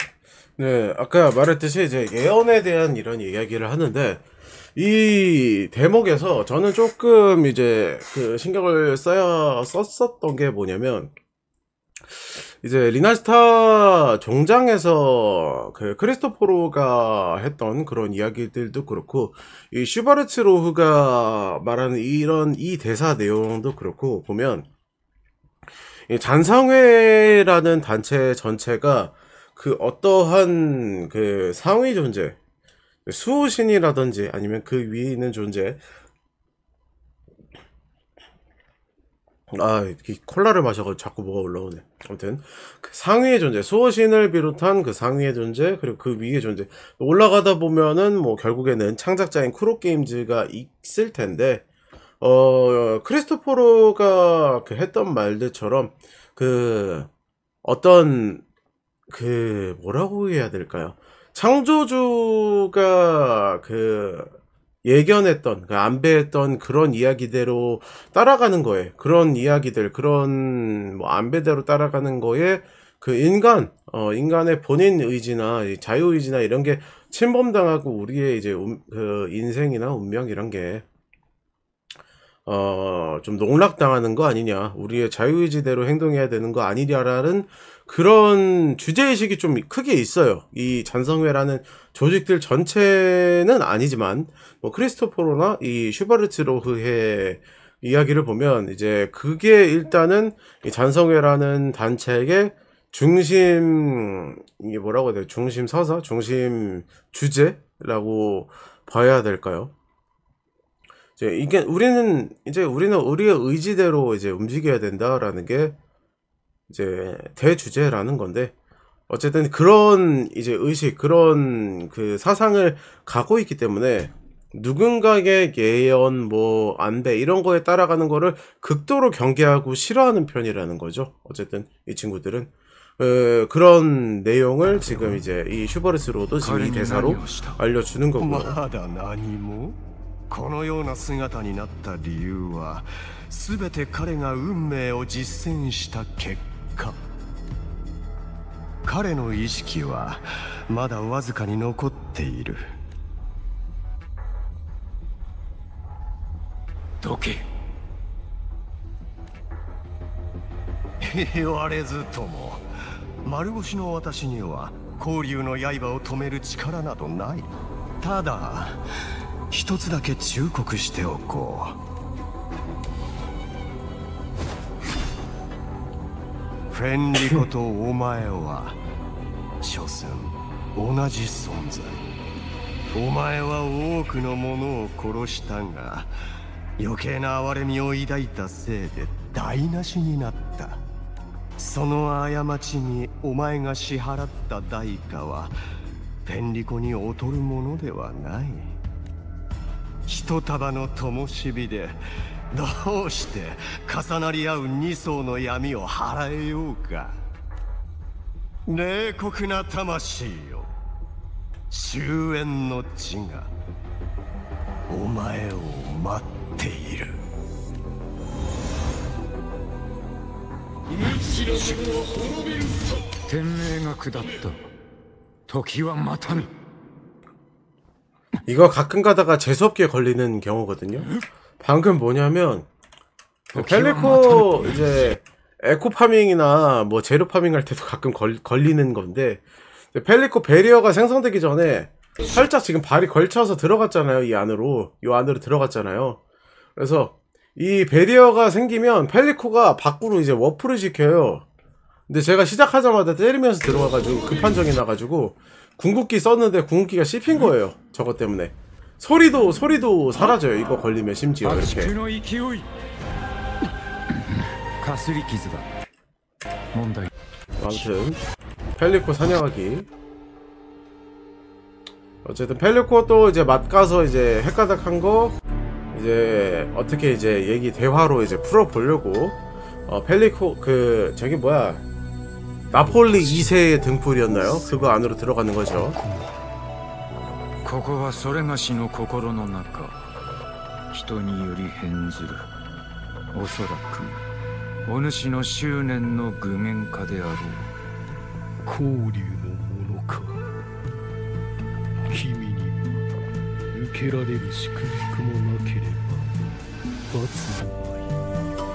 네, 아까 말했듯이 이제 예언에 대한 이런 이야기를 하는데, 이 대목에서 저는 조금 이제 그 신경을 썼었던 게 뭐냐면, 이제 리나스타 종장에서 그 크리스토포로가 했던 그런 이야기들도 그렇고, 이 슈바르츠 로흐가 말하는 이 대사 내용도 그렇고 보면, 이 잔상회라는 단체 전체가 그 어떠한 그 상위 존재, 수호신이라든지 아니면 그 위에 있는 존재, 이 콜라를 마셔가지고 자꾸 뭐가 올라오네. 아무튼 그 상위의 존재, 수호신을 비롯한 그 상위의 존재, 그리고 그 위의 존재, 올라가다 보면은 뭐 결국에는 창작자인 크로게임즈가 있을 텐데, 크리스토포로가 그 했던 말들처럼 그 어떤 그 뭐라고 해야 될까요? 창조주가 그 예견했던, 그 안배했던 그런 이야기대로 따라가는 거에, 그런 이야기들, 그런 뭐 안배대로 따라가는 거에 그 인간의 본인 의지나 자유 의지나 이런 게 침범당하고 우리의 이제 그 인생이나 운명 이런 게 좀 농락당하는 거 아니냐, 우리의 자유의지대로 행동해야 되는 거 아니냐라는 그런 주제의식이 좀 크게 있어요. 이 잔성회라는 조직들 전체는 아니지만, 뭐, 크리스토포로나 이 슈바르츠 로흐의 이야기를 보면, 이제 그게 일단은 이 잔성회라는 단체의 중심, 이게 뭐라고 해야 돼요? 중심 서사? 중심 주제라고 봐야 될까요? 이게 우리는 우리의 의지대로 이제 움직여야 된다라는 게 이제 대주제라는 건데, 어쨌든 그런 이제 의식, 그런 그 사상을 갖고 있기 때문에 누군가의 예언, 뭐 안배 이런 거에 따라가는 거를 극도로 경계하고 싫어하는 편이라는 거죠. 어쨌든 이 친구들은 그런 내용을 지금 이제 이 슈버르츠 로도 지금 이 대사로 알려주는 거고요. このような姿になった理由は全て彼が運命を実践した結果。彼の意識はまだわずかに残っている。どけ。言われずとも丸腰の私には光龍の刃を止める力などない。ただ一つだけ忠告しておこう。フェンリコとお前は所詮同じ存在。お前は多くの者を殺したが余計な哀れみを抱いたせいで台無しになった。その過ちにお前が支払った代価はフェンリコに劣るものではない。一束の灯火でどうして重なり合う二層の闇を払えようか。冷酷な魂よ、終焉の地がお前を待っている。天命が下った。時は待たぬ。 이거 가끔 가다가 재수없게 걸리는 경우거든요. 방금 뭐냐면 펠리코 이제 에코 파밍이나 뭐 제로 파밍 할 때도 가끔 걸리는 건데, 펠리코 베리어가 생성되기 전에 살짝 지금 발이 걸쳐서 들어갔잖아요. 이 안으로 들어갔잖아요. 그래서 이 베리어가 생기면 펠리코가 밖으로 이제 워프를 시켜요. 근데 제가 시작하자마자 때리면서 들어가가지고 급판정이 나가지고 궁극기 썼는데 궁극기가 씹힌 거예요. 저것 때문에 소리도 사라져요. 이거 걸리면 심지어 이렇게. 아무튼 펠리코 사냥하기. 어쨌든 펠리코 또 이제 맛가서 이제 헷가닥한 거 이제 어떻게 이제 얘기 대화로 이제 풀어보려고 펠리코 그 저기 뭐야 나폴리 2세의 등불이었나요? 그거 안으로 들어가는 거죠. ここはそれがしの心の中人により変ずるおそらくお主の執念の具現化であろう交流のものか君に受けられる祝福もなければ罰も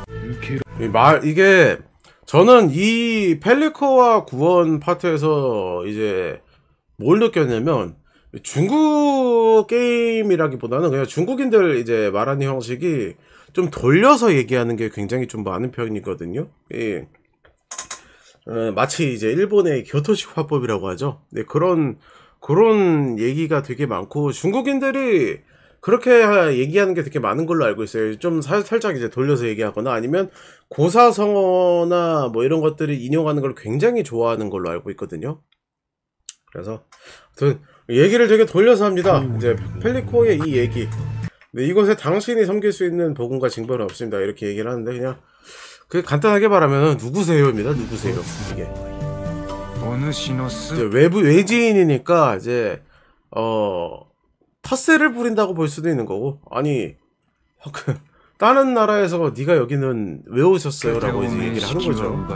ない受けら 이게 저는 이 펠리코와 구원 파트에서 이제 뭘 느꼈냐면 중국 게임이라기보다는 그냥 중국인들 이제 말하는 형식이 좀 돌려서 얘기하는 게 굉장히 좀 많은 편이거든요. 예. 마치 이제 일본의 교토식 화법이라고 하죠. 네, 그런 얘기가 되게 많고 중국인들이 그렇게 얘기하는 게 되게 많은 걸로 알고 있어요. 좀 살짝 이제 돌려서 얘기하거나 아니면 고사성어나 뭐 이런 것들을 인용하는 걸 굉장히 좋아하는 걸로 알고 있거든요. 그래서 아무튼 얘기를 되게 돌려서 합니다. 이제 펠리코의 이 얘기. 네, 이곳에 당신이 섬길 수 있는 복음과 징벌은 없습니다. 이렇게 얘기를 하는데 그냥 그 간단하게 말하면 누구세요입니다. 누구세요 이게. 이제 외지인이니까 이제 텃세를 부린다고 볼 수도 있는 거고 아니 그 다른 나라에서 네가 여기는 왜 오셨어요? 라고 이제 얘기를 하는 거죠.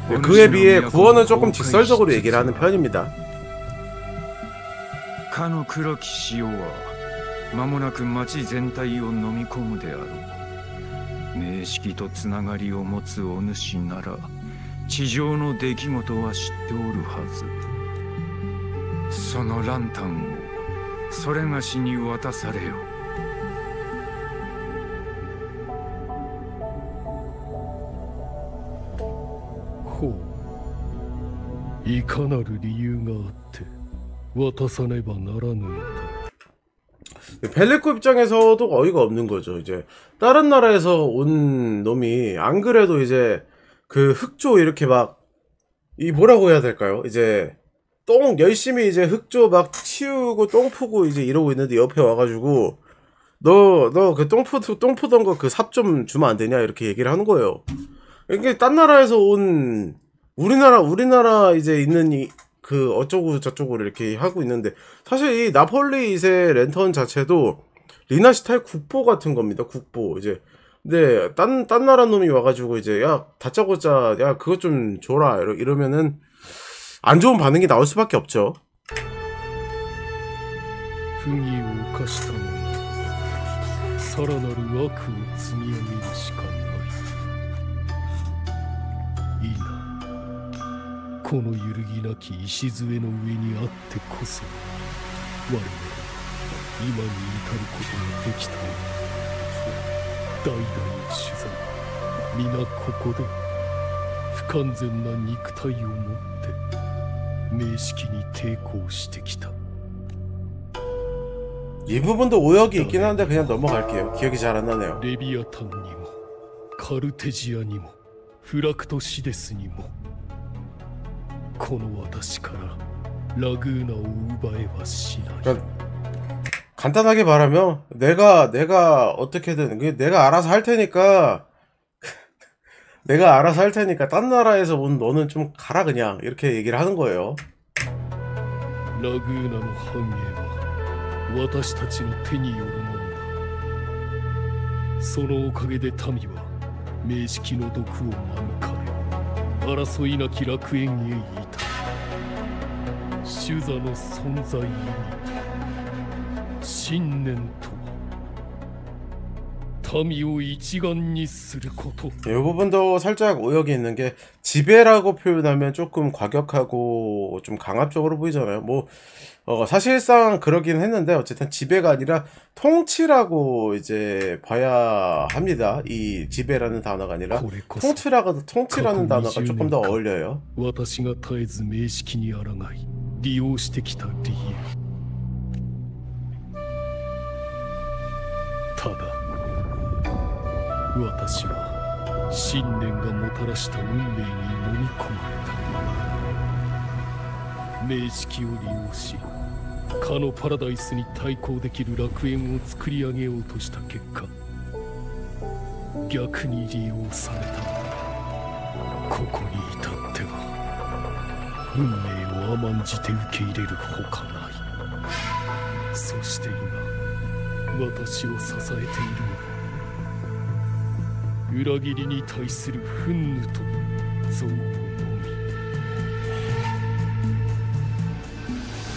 네, 그에 비해 구원은 조금 직설적으로 얘기를 하는 편입니다. かの黒き潮は間もなく町全体を飲み込むであろう。名式とつながりを持つお主なら地上の出来事は知っておるはず。そのランタンをそれがしに渡されよ。ほう、いかなる理由があって渡さねばならぬのだ。 펠리코 입장에서도 어이가 없는 거죠. 이제 다른 나라에서 온 놈이 안 그래도 이제 그 흑조 이렇게 막 이 뭐라고 해야 될까요? 이제 똥 열심히 이제 흑조 막 치우고 똥 푸고 이제 이러고 있는데 옆에 와가지고 너 그 똥 푸던 거 그 삽 좀 주면 안 되냐 이렇게 얘기를 하는 거예요. 이게 딴 나라에서 온 우리나라 이제 있는 이 그 어쩌고 저쩌고 이렇게 하고 있는데 사실 이 나폴리 2세 랜턴 자체도 리나시타의 국보 같은 겁니다. 국보 이제 근데 딴 나라 놈이 와가지고 이제 야 다짜고짜 야 그것 좀 줘라 이러면은 안 좋은 반응이 나올 수밖에 없죠. 不義を犯した者さらなる悪を積み上げるしかない。いいな。この揺るぎなき礎の上にあってこそ我々今に至ることができたのだ。代々の取材皆ここで不完全な肉体を持って名式に抵抗してきた。 이 부분도 오역이 있긴 한데 그냥 넘어갈게요. 기억이 잘 안 나네요. レビアタンにもカルテジアにもフラクトシデスにもこの私からラグーナを奪えはしない。 그러니까 간단하게 말하면 내가 어떻게든 내가 알아서 할 테니까 내가 알아서 할 테니까 딴 나라에서 온 너는 좀 가라 그냥 이렇게 얘기를 하는 거예요. ラグーナの繁栄は私たちの手によるものだ。そのおかげで民は名式の毒を免れ争いなき楽園へいた。主座の存在意味と信念とは民を一丸にすること。이 부분도 살짝 오역이 있는 게 지배라고 표현하면 조금 과격하고 좀 강압적으로 보이잖아요. 뭐 사실상 그러긴 했는데 어쨌든 지배가 아니라 통치라고 이제 봐야 합니다. 이 지배라는 단어가 아니라 통치라는 단어가 조금 더 어울려요. 私が絶えず名式に抗い利用してきた理由。ただ私は信念がもたらした運命に飲み込まれた。名式を利用しかのパラダイスに対抗できる楽園を作り上げようとした結果、逆に利用された。ここに至っては運命を甘んじて受け入れるほかない。そして今私を支えているのは裏切りに対する憤怒と憎悪のみ。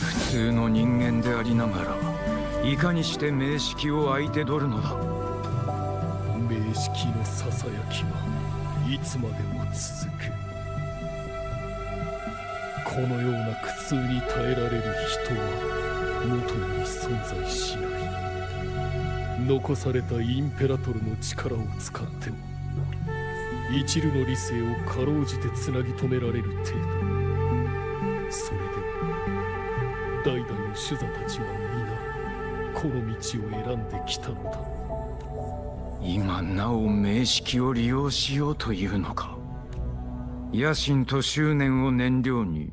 普通の人間でありながらいかにして名式を相手取るのだ。名式のささやきはいつまでも続く。このような苦痛に耐えられる人は元より存在しない。残されたインペラトルの力を使っても一縷の理性をかろうじてつなぎ止められる程度。それでも代々の主座たちは皆この道を選んできたのだ。今なお名式を利用しようというのか。野心と執念を燃料に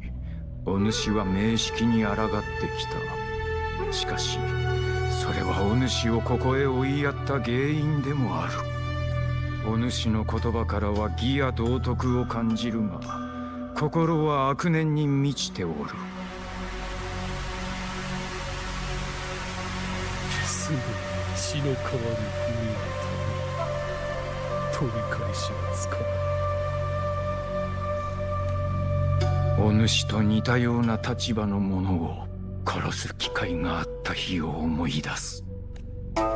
お主は名式に抗ってきた。しかしそれはお主をここへ追いやった原因でもある。お主の言葉からは義や道徳を感じるが心は悪念に満ちておる。すぐに血の変わる冬を取り返しはつかない。お主と似たような立場の者を殺す機会があった日を思い出す。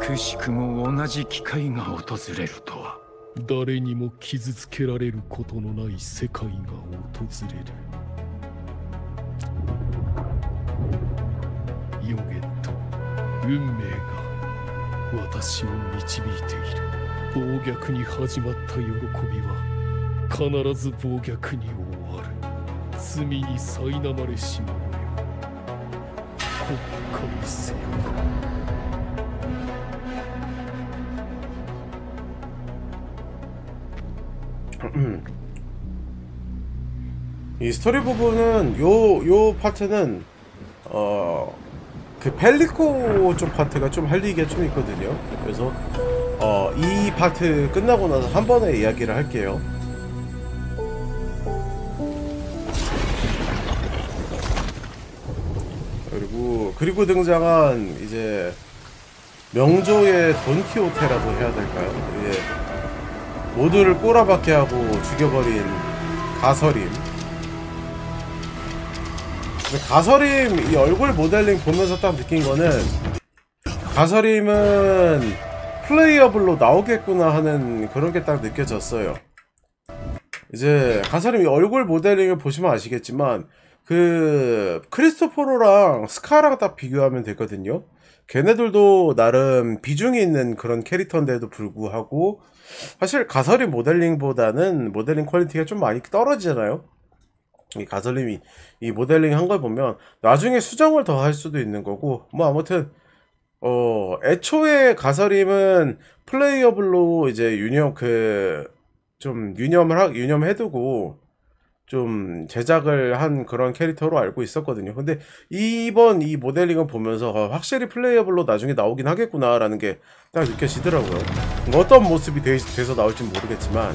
くしくも同じ機会が訪れるとは。誰にも傷つけられることのない世界が訪れる。予言と運命が私を導いている。暴虐に始まった喜びは必ず暴虐に終わる。罪に苛まれし者よ、国会せよ。이 스토리 부분은 요 파트는 그 펠리코 쪽 파트가 좀 할 얘기가 좀 있거든요. 그래서 이 파트 끝나고 나서 한 번에 이야기를 할게요. 그리고 등장한 이제 명조의 돈키호테라고 해야 될까요? 이제 모두를 꼬라박게 하고 죽여버린 가서림. 가서림 이 얼굴 모델링 보면서 딱 느낀 거는 가서림은 플레이어블로 나오겠구나 하는 그런 게 딱 느껴졌어요. 이제 가서림 이 얼굴 모델링을 보시면 아시겠지만 그 크리스토포로랑 스카랑 딱 비교하면 되거든요. 걔네들도 나름 비중이 있는 그런 캐릭터인데도 불구하고 사실 가서림 모델링보다는 모델링 퀄리티가 좀 많이 떨어지잖아요. 이 가설님이 이 모델링 한 걸 보면 나중에 수정을 더 할 수도 있는 거고, 뭐 아무튼 애초에 가설님은 플레이어블로 이제 좀 유념해두고 좀 제작을 한 그런 캐릭터로 알고 있었거든요. 근데 이번 이 모델링을 보면서 확실히 플레이어블로 나중에 나오긴 하겠구나라는 게 딱 느껴지더라고요. 어떤 모습이 돼서 나올지 모르겠지만.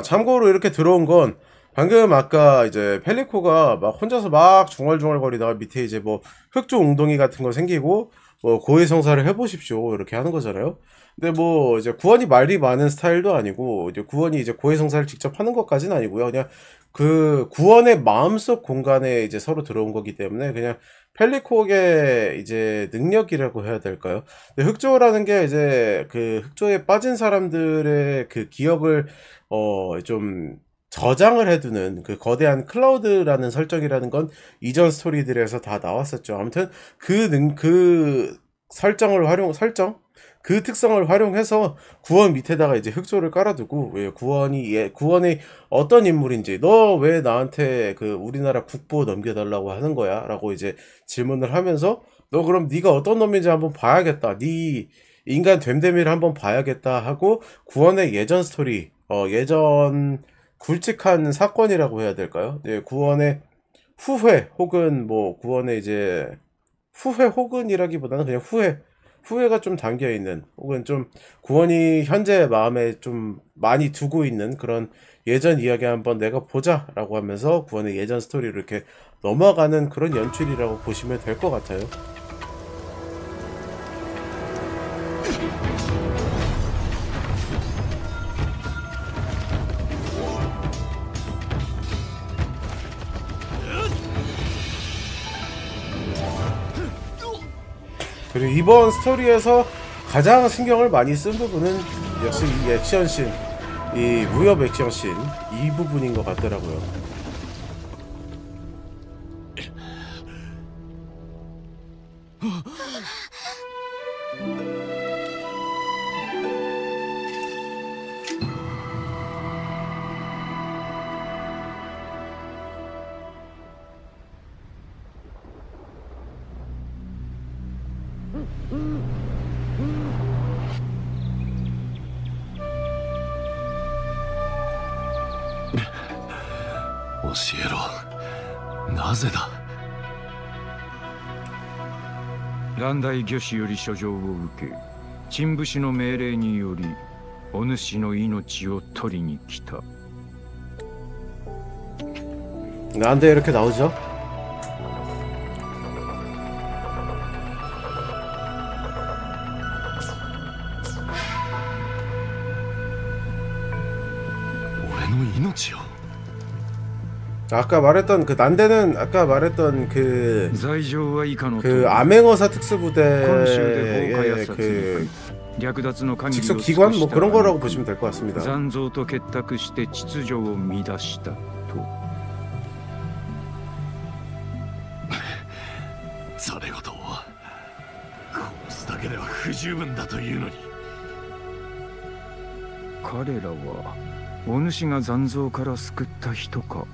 참고로 이렇게 들어온 건 방금 아까 이제 펠리코가 막 혼자서 막 중얼중얼 거리다가 밑에 이제 뭐 흑조 웅덩이 같은 거 생기고 뭐 고해성사를 해보십시오 이렇게 하는 거잖아요. 근데 뭐 이제 구원이 말이 많은 스타일도 아니고 이제 구원이 이제 고해성사를 직접 하는 것까지는 아니고요. 그냥 그 구원의 마음속 공간에 이제 서로 들어온 거기 때문에 그냥 펠리콕의 이제 능력이라고 해야 될까요? 근데 흑조라는 게 이제 그 흑조에 빠진 사람들의 그 기억을 좀 저장을 해두는 그 거대한 클라우드라는 설정이라는 건 이전 스토리들에서 다 나왔었죠. 아무튼 그 그 특성을 활용해서 구원 밑에다가 이제 흑조를 깔아두고 구원이 어떤 인물인지 너 왜 나한테 그 우리나라 국보 넘겨달라고 하는 거야? 라고 이제 질문을 하면서 너 그럼 네가 어떤 놈인지 한번 봐야겠다. 네 인간 됨됨이를 한번 봐야겠다 하고 구원의 예전 스토리 예전 굵직한 사건이라고 해야 될까요? 네, 구원의 후회 혹은 뭐 구원의 이제 후회 혹은이라기보다는 그냥 후회가 좀 담겨 있는 혹은 좀 구원이 현재 마음에 좀 많이 두고 있는 그런 예전 이야기 한번 내가 보자라고 하면서 구원의 예전 스토리를 이렇게 넘어가는 그런 연출이라고 보시면 될 것 같아요. 그리고 이번 스토리에서 가장 신경을 많이 쓴 부분은 역시 이 액션씬, 이 무협 액션씬 이 부분인 것 같더라고요.教えろ。なぜだ。蘭大御師より書状を受け、陳武士の命令によりお主の命を取りに来た。 난데 이렇게 나오죠? 아까 말했던 그 난데는 아까 말했던 그 암행어사 특수부대의 그 직속 기관 뭐 그런 거라고 보시면 될 것 같습니다. それごと殺すだけでは不十分だというのに。彼らはお主が残像から救った人か。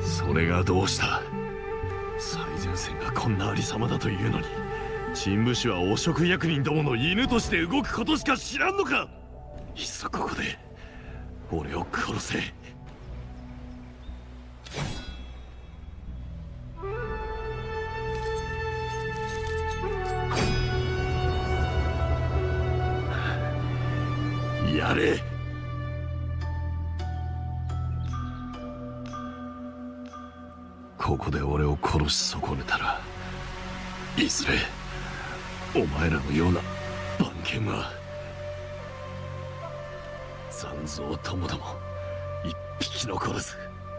それがどうした。最前線がこんなありさまだというのに、陳武士は汚職役人どもの犬として動くことしか知らんのか。いっそここで俺を殺せ。やれ。ここで俺を殺し損ねたら、いずれお前らのような番犬は残像ともども一匹残らず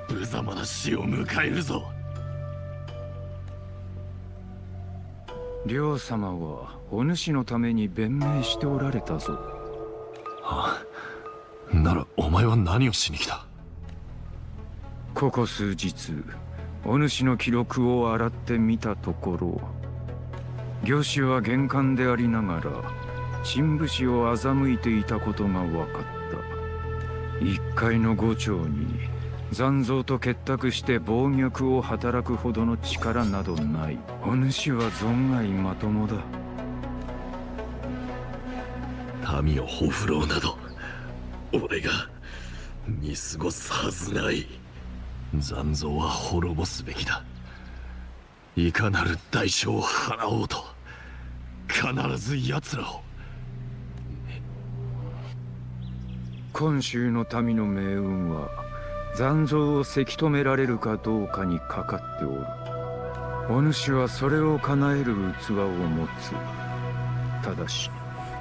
無様な死を迎えるぞ。両様はお主のために弁明しておられたぞ。はあ、ならお前は何をしに来た。ここ数日お主の記録を洗ってみたところ、御師は厳寒でありながら陳武士を欺いていたことが分かった。一介の伍長に残像と結託して暴虐を働くほどの力などない。お主は存外まともだ。民をほふろうなど俺が見過ごすはずない。残像は滅ぼすべきだ。いかなる代償を払おうと必ず奴らを。今週の民の命運は残像をせき止められるかどうかにかかっておる。お主はそれを叶える器を持つ。ただし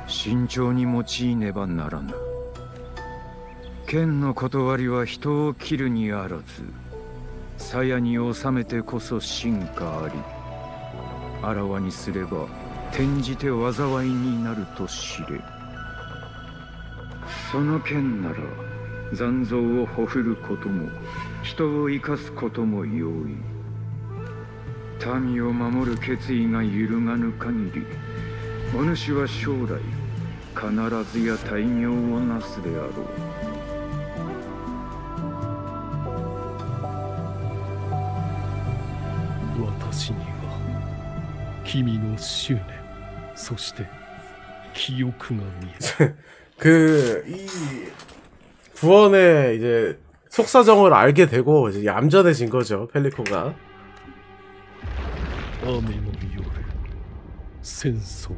慎重に用いねばならぬ。剣の断りは人を切るにあらず、鞘に収めてこそ真価あり。あらわにすれば転じて災いになると知れ。その剣なら残像をほふることも人を生かすことも容易。民を守る決意が揺るがぬ限り、お主は将来必ずや大業をなすであろう。私には君の執念、そして記憶が見える。이 구원의 이제 속사정을 알게 되고 이제 얌전해진 거죠, 펠리코가. 雨の夜、戦争、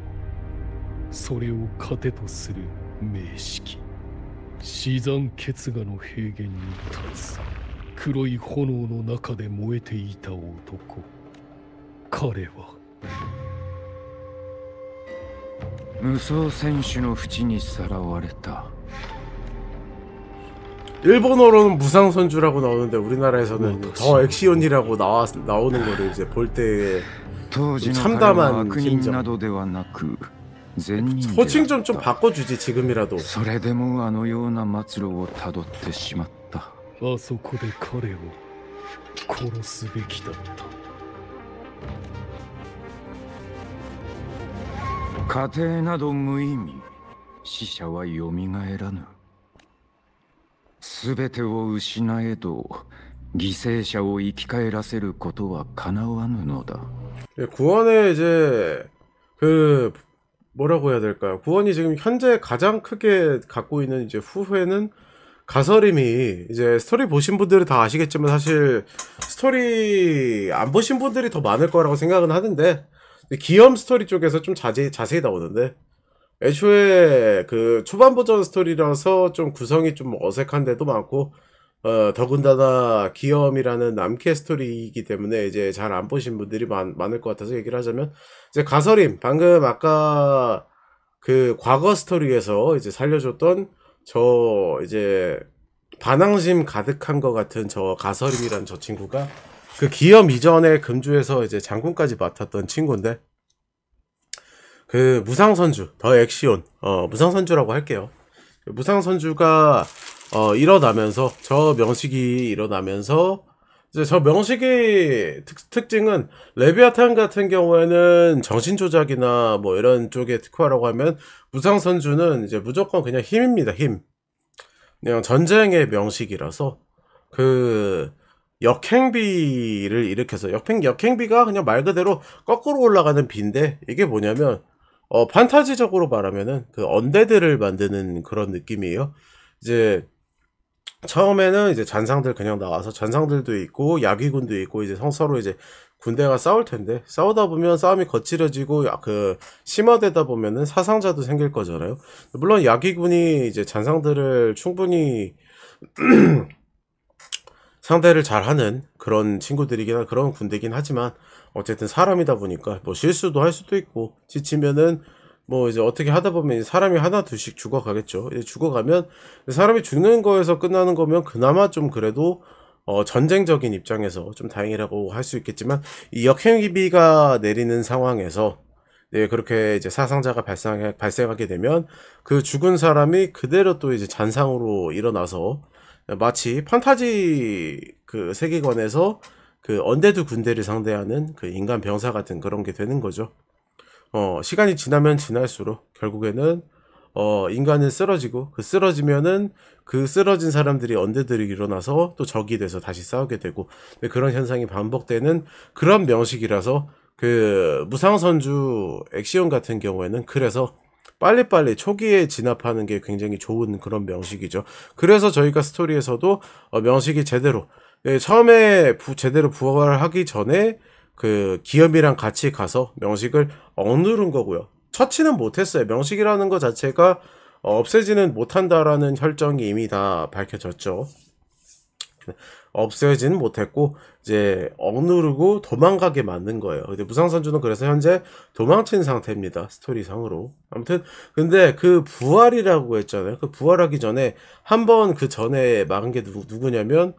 それを糧とする名式、死山決河の平原に立つ黒い炎の中で燃えていた男。彼は無双選手の淵にさらわれた。 일본어로는 무상선주라고 나오는데 우리나라에서는 더 액시온이라고 나오는 거를 이제 볼 때 참담한 심정. 호칭 좀 바꿔주지 지금이라도. それでもあのような末路をたどってしまった。あそこで彼を殺すべきだった。家庭など無意味。死者はよみがえらぬ。すべてを失えど犠牲者を生き返らせることは叶わぬのだ。 구원의 이제 그 뭐라고 해야 될까요? 구원이 지금 현재 가장 크게 갖고 있는 이제 후회는 가서림이, 이제 스토리 보신 분들은 다 아시겠지만 사실 스토리 안 보신 분들이 더 많을 거라고 생각은 하는데, 기염 스토리 쪽에서 좀 자세히 나오는데, 애초에 그 초반 버전 스토리라서 좀 구성이 좀 어색한 데도 많고, 더군다나 기염이라는 남캐 스토리이기 때문에 이제 잘 안 보신 분들이 많을 것 같아서 얘기를 하자면, 이제 가서림, 방금 아까 그 과거 스토리에서 이제 살려줬던 저 이제 반항심 가득한 것 같은 저 가서림이란 저 친구가 그 기염 이전에 금주에서 이제 장군까지 맡았던 친구인데, 그 무상선주, 더 액시온, 무상선주라고 할게요. 무상선주가 일어나면서, 저 명식이 일어나면서, 이제 저 명식의 특징은 레비아탄 같은 경우에는 정신조작이나 뭐 이런 쪽에 특화라고 하면, 무상선주는 이제 무조건 그냥 힘입니다. 힘. 그냥 전쟁의 명식이라서 그 역행비를 일으켜서, 역행비가 그냥 말 그대로 거꾸로 올라가는 비인데, 이게 뭐냐면 판타지적으로 말하면은 그 언데드를 만드는 그런 느낌이에요. 이제 처음에는 이제 잔상들 그냥 나와서, 잔상들도 있고 야귀군도 있고 이제 서로 이제 군대가 싸울 텐데, 싸우다 보면 싸움이 거칠어지고 그 심화되다 보면은 사상자도 생길 거잖아요. 물론 야귀군이 이제 잔상들을 충분히 상대를 잘하는 그런 친구들이긴, 그런 군대긴 하지만, 어쨌든 사람이다 보니까 뭐 실수도 할 수도 있고, 지치면은 뭐 이제 어떻게 하다 보면 사람이 하나 둘씩 죽어가겠죠. 이제 죽어가면 사람이 죽는 거에서 끝나는 거면 그나마 좀 그래도 전쟁적인 입장에서 좀 다행이라고 할 수 있겠지만, 이 역행비가 내리는 상황에서 네, 그렇게 이제 사상자가 발생하게 되면 그 죽은 사람이 그대로 또 이제 잔상으로 일어나서 마치 판타지 그 세계관에서 그 언데드 군대를 상대하는 그 인간 병사 같은 그런 게 되는 거죠. 시간이 지나면 지날수록 결국에는 인간은 쓰러지고, 그 쓰러지면은 그 쓰러진 사람들이 언데드를 일어나서 또 적이 돼서 다시 싸우게 되고, 그런 현상이 반복되는 그런 명식이라서, 그 무상선주 액시온 같은 경우에는 그래서 빨리빨리 초기에 진압하는 게 굉장히 좋은 그런 명식이죠. 그래서 저희가 스토리에서도 명식이 제대로, 처음에 제대로 부활하기 전에 그 기염이랑 같이 가서 명식을 억누른 거고요. 처치는 못했어요. 명식이라는 것 자체가 없애지는 못한다라는 혈정이 이미 다 밝혀졌죠. 없애지는 못했고 이제 억누르고 도망가게 만든 거예요. 근데 무상선주는 그래서 현재 도망친 상태입니다. 스토리상으로. 아무튼 근데 그 부활이라고 했잖아요. 그 부활하기 전에 한번 그 전에 막은 게 누구냐면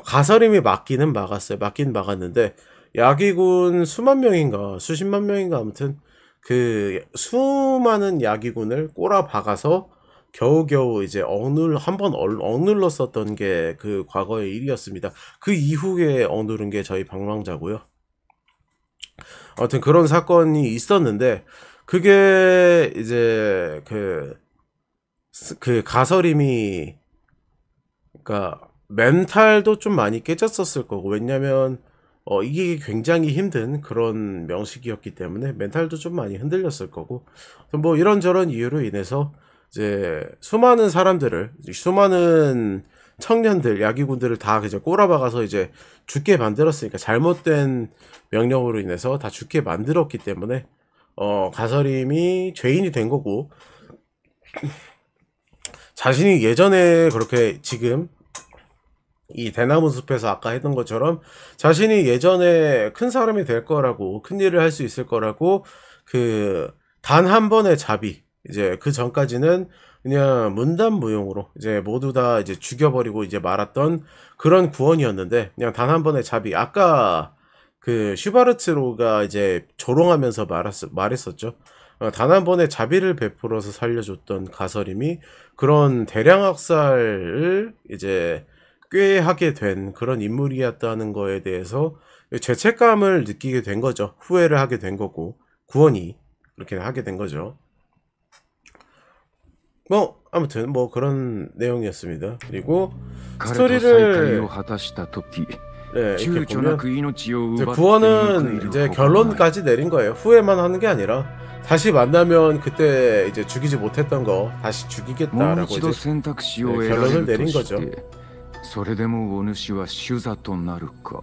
가서림이 막기는 막았어요. 막긴 막았는데 야기군 수만 명인가 수십만 명인가 아무튼 그 수많은 야기군을 꼬라박아서 겨우겨우 이제 한번 억눌렀었던 게 그 과거의 일이었습니다. 그 이후에 억누른 게 저희 방랑자고요. 아무튼 그런 사건이 있었는데 그게 이제 그 가서림이 그러니까 멘탈도 좀 많이 깨졌었을 거고 왜냐면 이게 굉장히 힘든 그런 명식이었기 때문에 멘탈도 좀 많이 흔들렸을 거고 뭐 이런저런 이유로 인해서 이제 수많은 사람들을 수많은 청년들 야기군들을 다 이제 꼬라박아서 이제 죽게 만들었으니까 잘못된 명령으로 인해서 다 죽게 만들었기 때문에 가서림이 죄인이 된 거고 자신이 예전에 그렇게 지금 이 대나무 숲에서 아까 했던 것처럼 자신이 예전에 큰 사람이 될 거라고 큰 일을 할 수 있을 거라고 그 단 한 번의 자비 이제 그 전까지는 그냥 문단무용으로 이제 모두 다 이제 죽여버리고 이제 말았던 그런 구원이었는데 그냥 단 한 번의 자비 아까 그 슈바르츠로가 이제 조롱하면서 말했었죠. 단 한 번의 자비를 베풀어서 살려줬던 가서림이 그런 대량 학살을 이제 꾀하게 된 그런 인물이었다는 거에 대해서 죄책감을 느끼게 된 거죠. 후회를 하게 된 거고 구원이 그렇게 하게 된 거죠. 뭐 아무튼 뭐 그런 내용이었습니다. 그리고 스토리를 네, 이렇게 보면 이제 구원은 이제 결론까지 내린 거예요. 후회만 하는 게 아니라 다시 만나면 그때 이제 죽이지 못했던 거 다시 죽이겠다라고 이제 결론을 내린 거죠. それでもお主は主座となるか。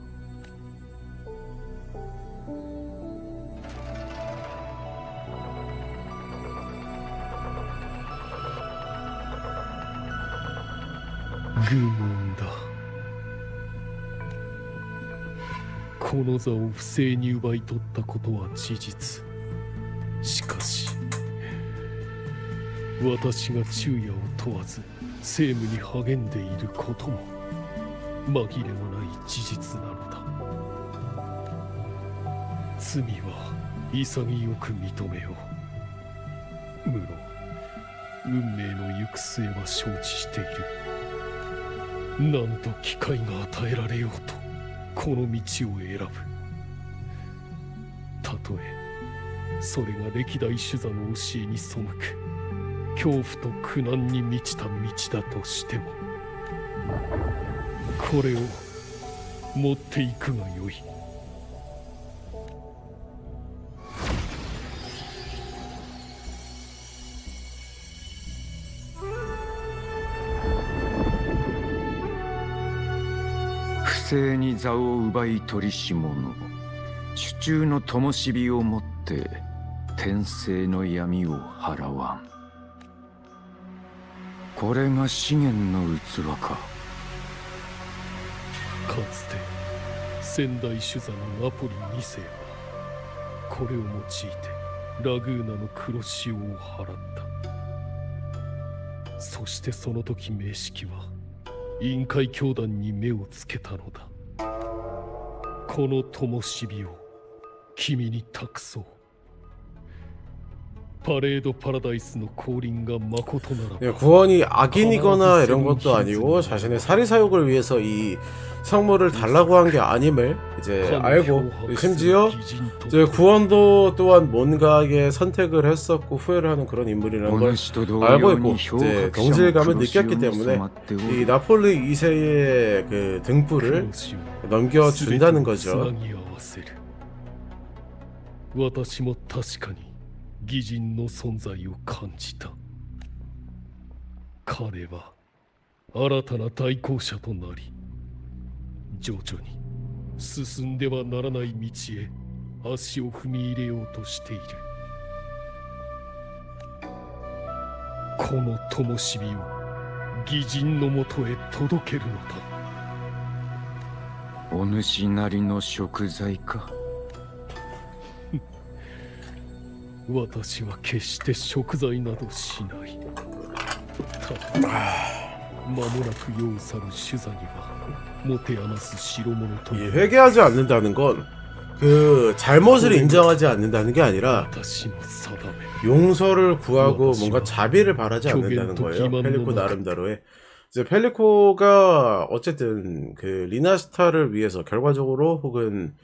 愚問だ。この座を不正に奪い取ったことは事実。しかし私が昼夜を問わず政務に励んでいることも紛れもない事実なのだ。罪は潔く認めよう。無論運命の行く末は承知している。何と機会が与えられようとこの道を選ぶ。たとえそれが歴代主座の教えに背く恐怖と苦難に満ちた道だとしてもこれを持っていくがよい。不正に座を奪い取りし者手中の灯火をもって天聖の闇を払わん。これが資源の器か。かつて先代主座のナポリ2世はこれを用いてラグーナの黒潮を払った。そしてその時名式は陰海教団に目をつけたのだ。この灯火を君に託そう。파레이도 파라다이스의 고린과 마코토 나라. 구원이 악인이거나 이런 것도 아니고 자신의 사리사욕을 위해서 이 성물을 달라고 한 게 아님을 이제 알고 심지어 이제 구원도 또한 뭔가의 선택을 했었고 후회를 하는 그런 인물이라는 걸 알고 있고 이제 동질감을 느꼈기 때문에 이 나폴리 2세의 그 등불을 넘겨준다는 거죠. 私も確かに義人の存在を感じた。彼は新たな対抗者となり、徐々に進んではならない道へ足を踏み入れようとしている。この灯火を義人のもとへ届けるのだ。お主なりの食材か。私は決して食材などしない。ただ間もなく世を去る主座には持て余す代物と 이 회개하지 않는다는 건 그 잘못을 인정하지 않는다는 게 아니라 私の定め 용서를 구하고 뭔가 자비를 바라지 않는다는 거예요. 펠리코 나름대로의. 이제 펠리코가 어쨌든 그 리나시타를 위해서 결과적으로 혹은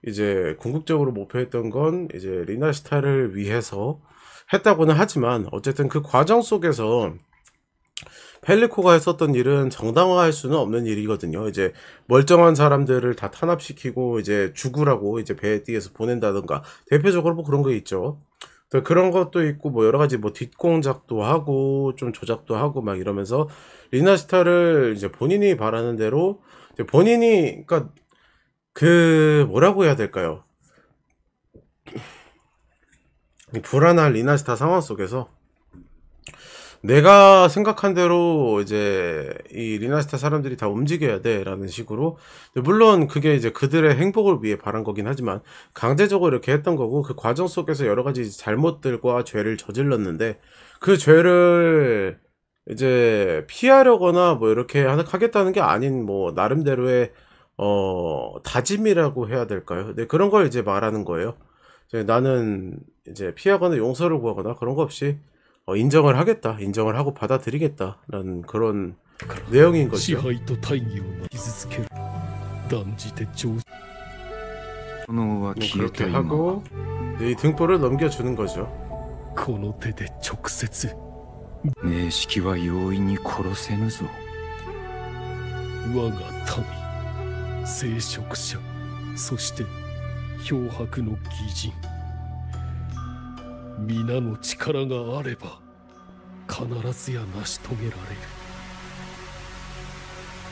이제 궁극적으로 목표했던 건 이제 리나시타를 위해서 했다고는 하지만 어쨌든 그 과정 속에서 펠리코가 했었던 일은 정당화할 수는 없는 일이거든요. 이제 멀쩡한 사람들을 다 탄압시키고 이제 죽으라고 이제 배에 띄어서 보낸다던가 대표적으로 뭐 그런 거 있죠. 또 그런 것도 있고 뭐 여러 가지 뭐 뒷공작도 하고 좀 조작도 하고 막 이러면서 리나시타를 이제 본인이 바라는 대로 이제 본인이 그러니까 그 뭐라고 해야 될까요? 이 불안한 리나시타 상황 속에서 내가 생각한 대로 이제 이 리나시타 사람들이 다 움직여야 돼 라는 식으로, 물론 그게 이제 그들의 행복을 위해 바란 거긴 하지만 강제적으로 이렇게 했던 거고, 그 과정 속에서 여러 가지 잘못들과 죄를 저질렀는데 그 죄를 이제 피하려거나 뭐 이렇게 하겠다는 게 아닌 뭐 나름대로의 다짐이라고 해야 될까요? 네, 그런 걸 이제 말하는 거예요. 이제 나는 이제 피하거나 용서를 구하거나 그런 거 없이 인정을 하겠다, 인정을 하고 받아들이겠다라는 그런 내용인 거죠. 支配と大義を傷つける断じて上炎は 뭐 消え 그렇게 た今 하고 이 등불을 넘겨주는 거죠. この手で直接名式は容易に殺せぬぞ。我が民聖職者そして漂白の義人皆の力があれば必ずや成し遂げられる。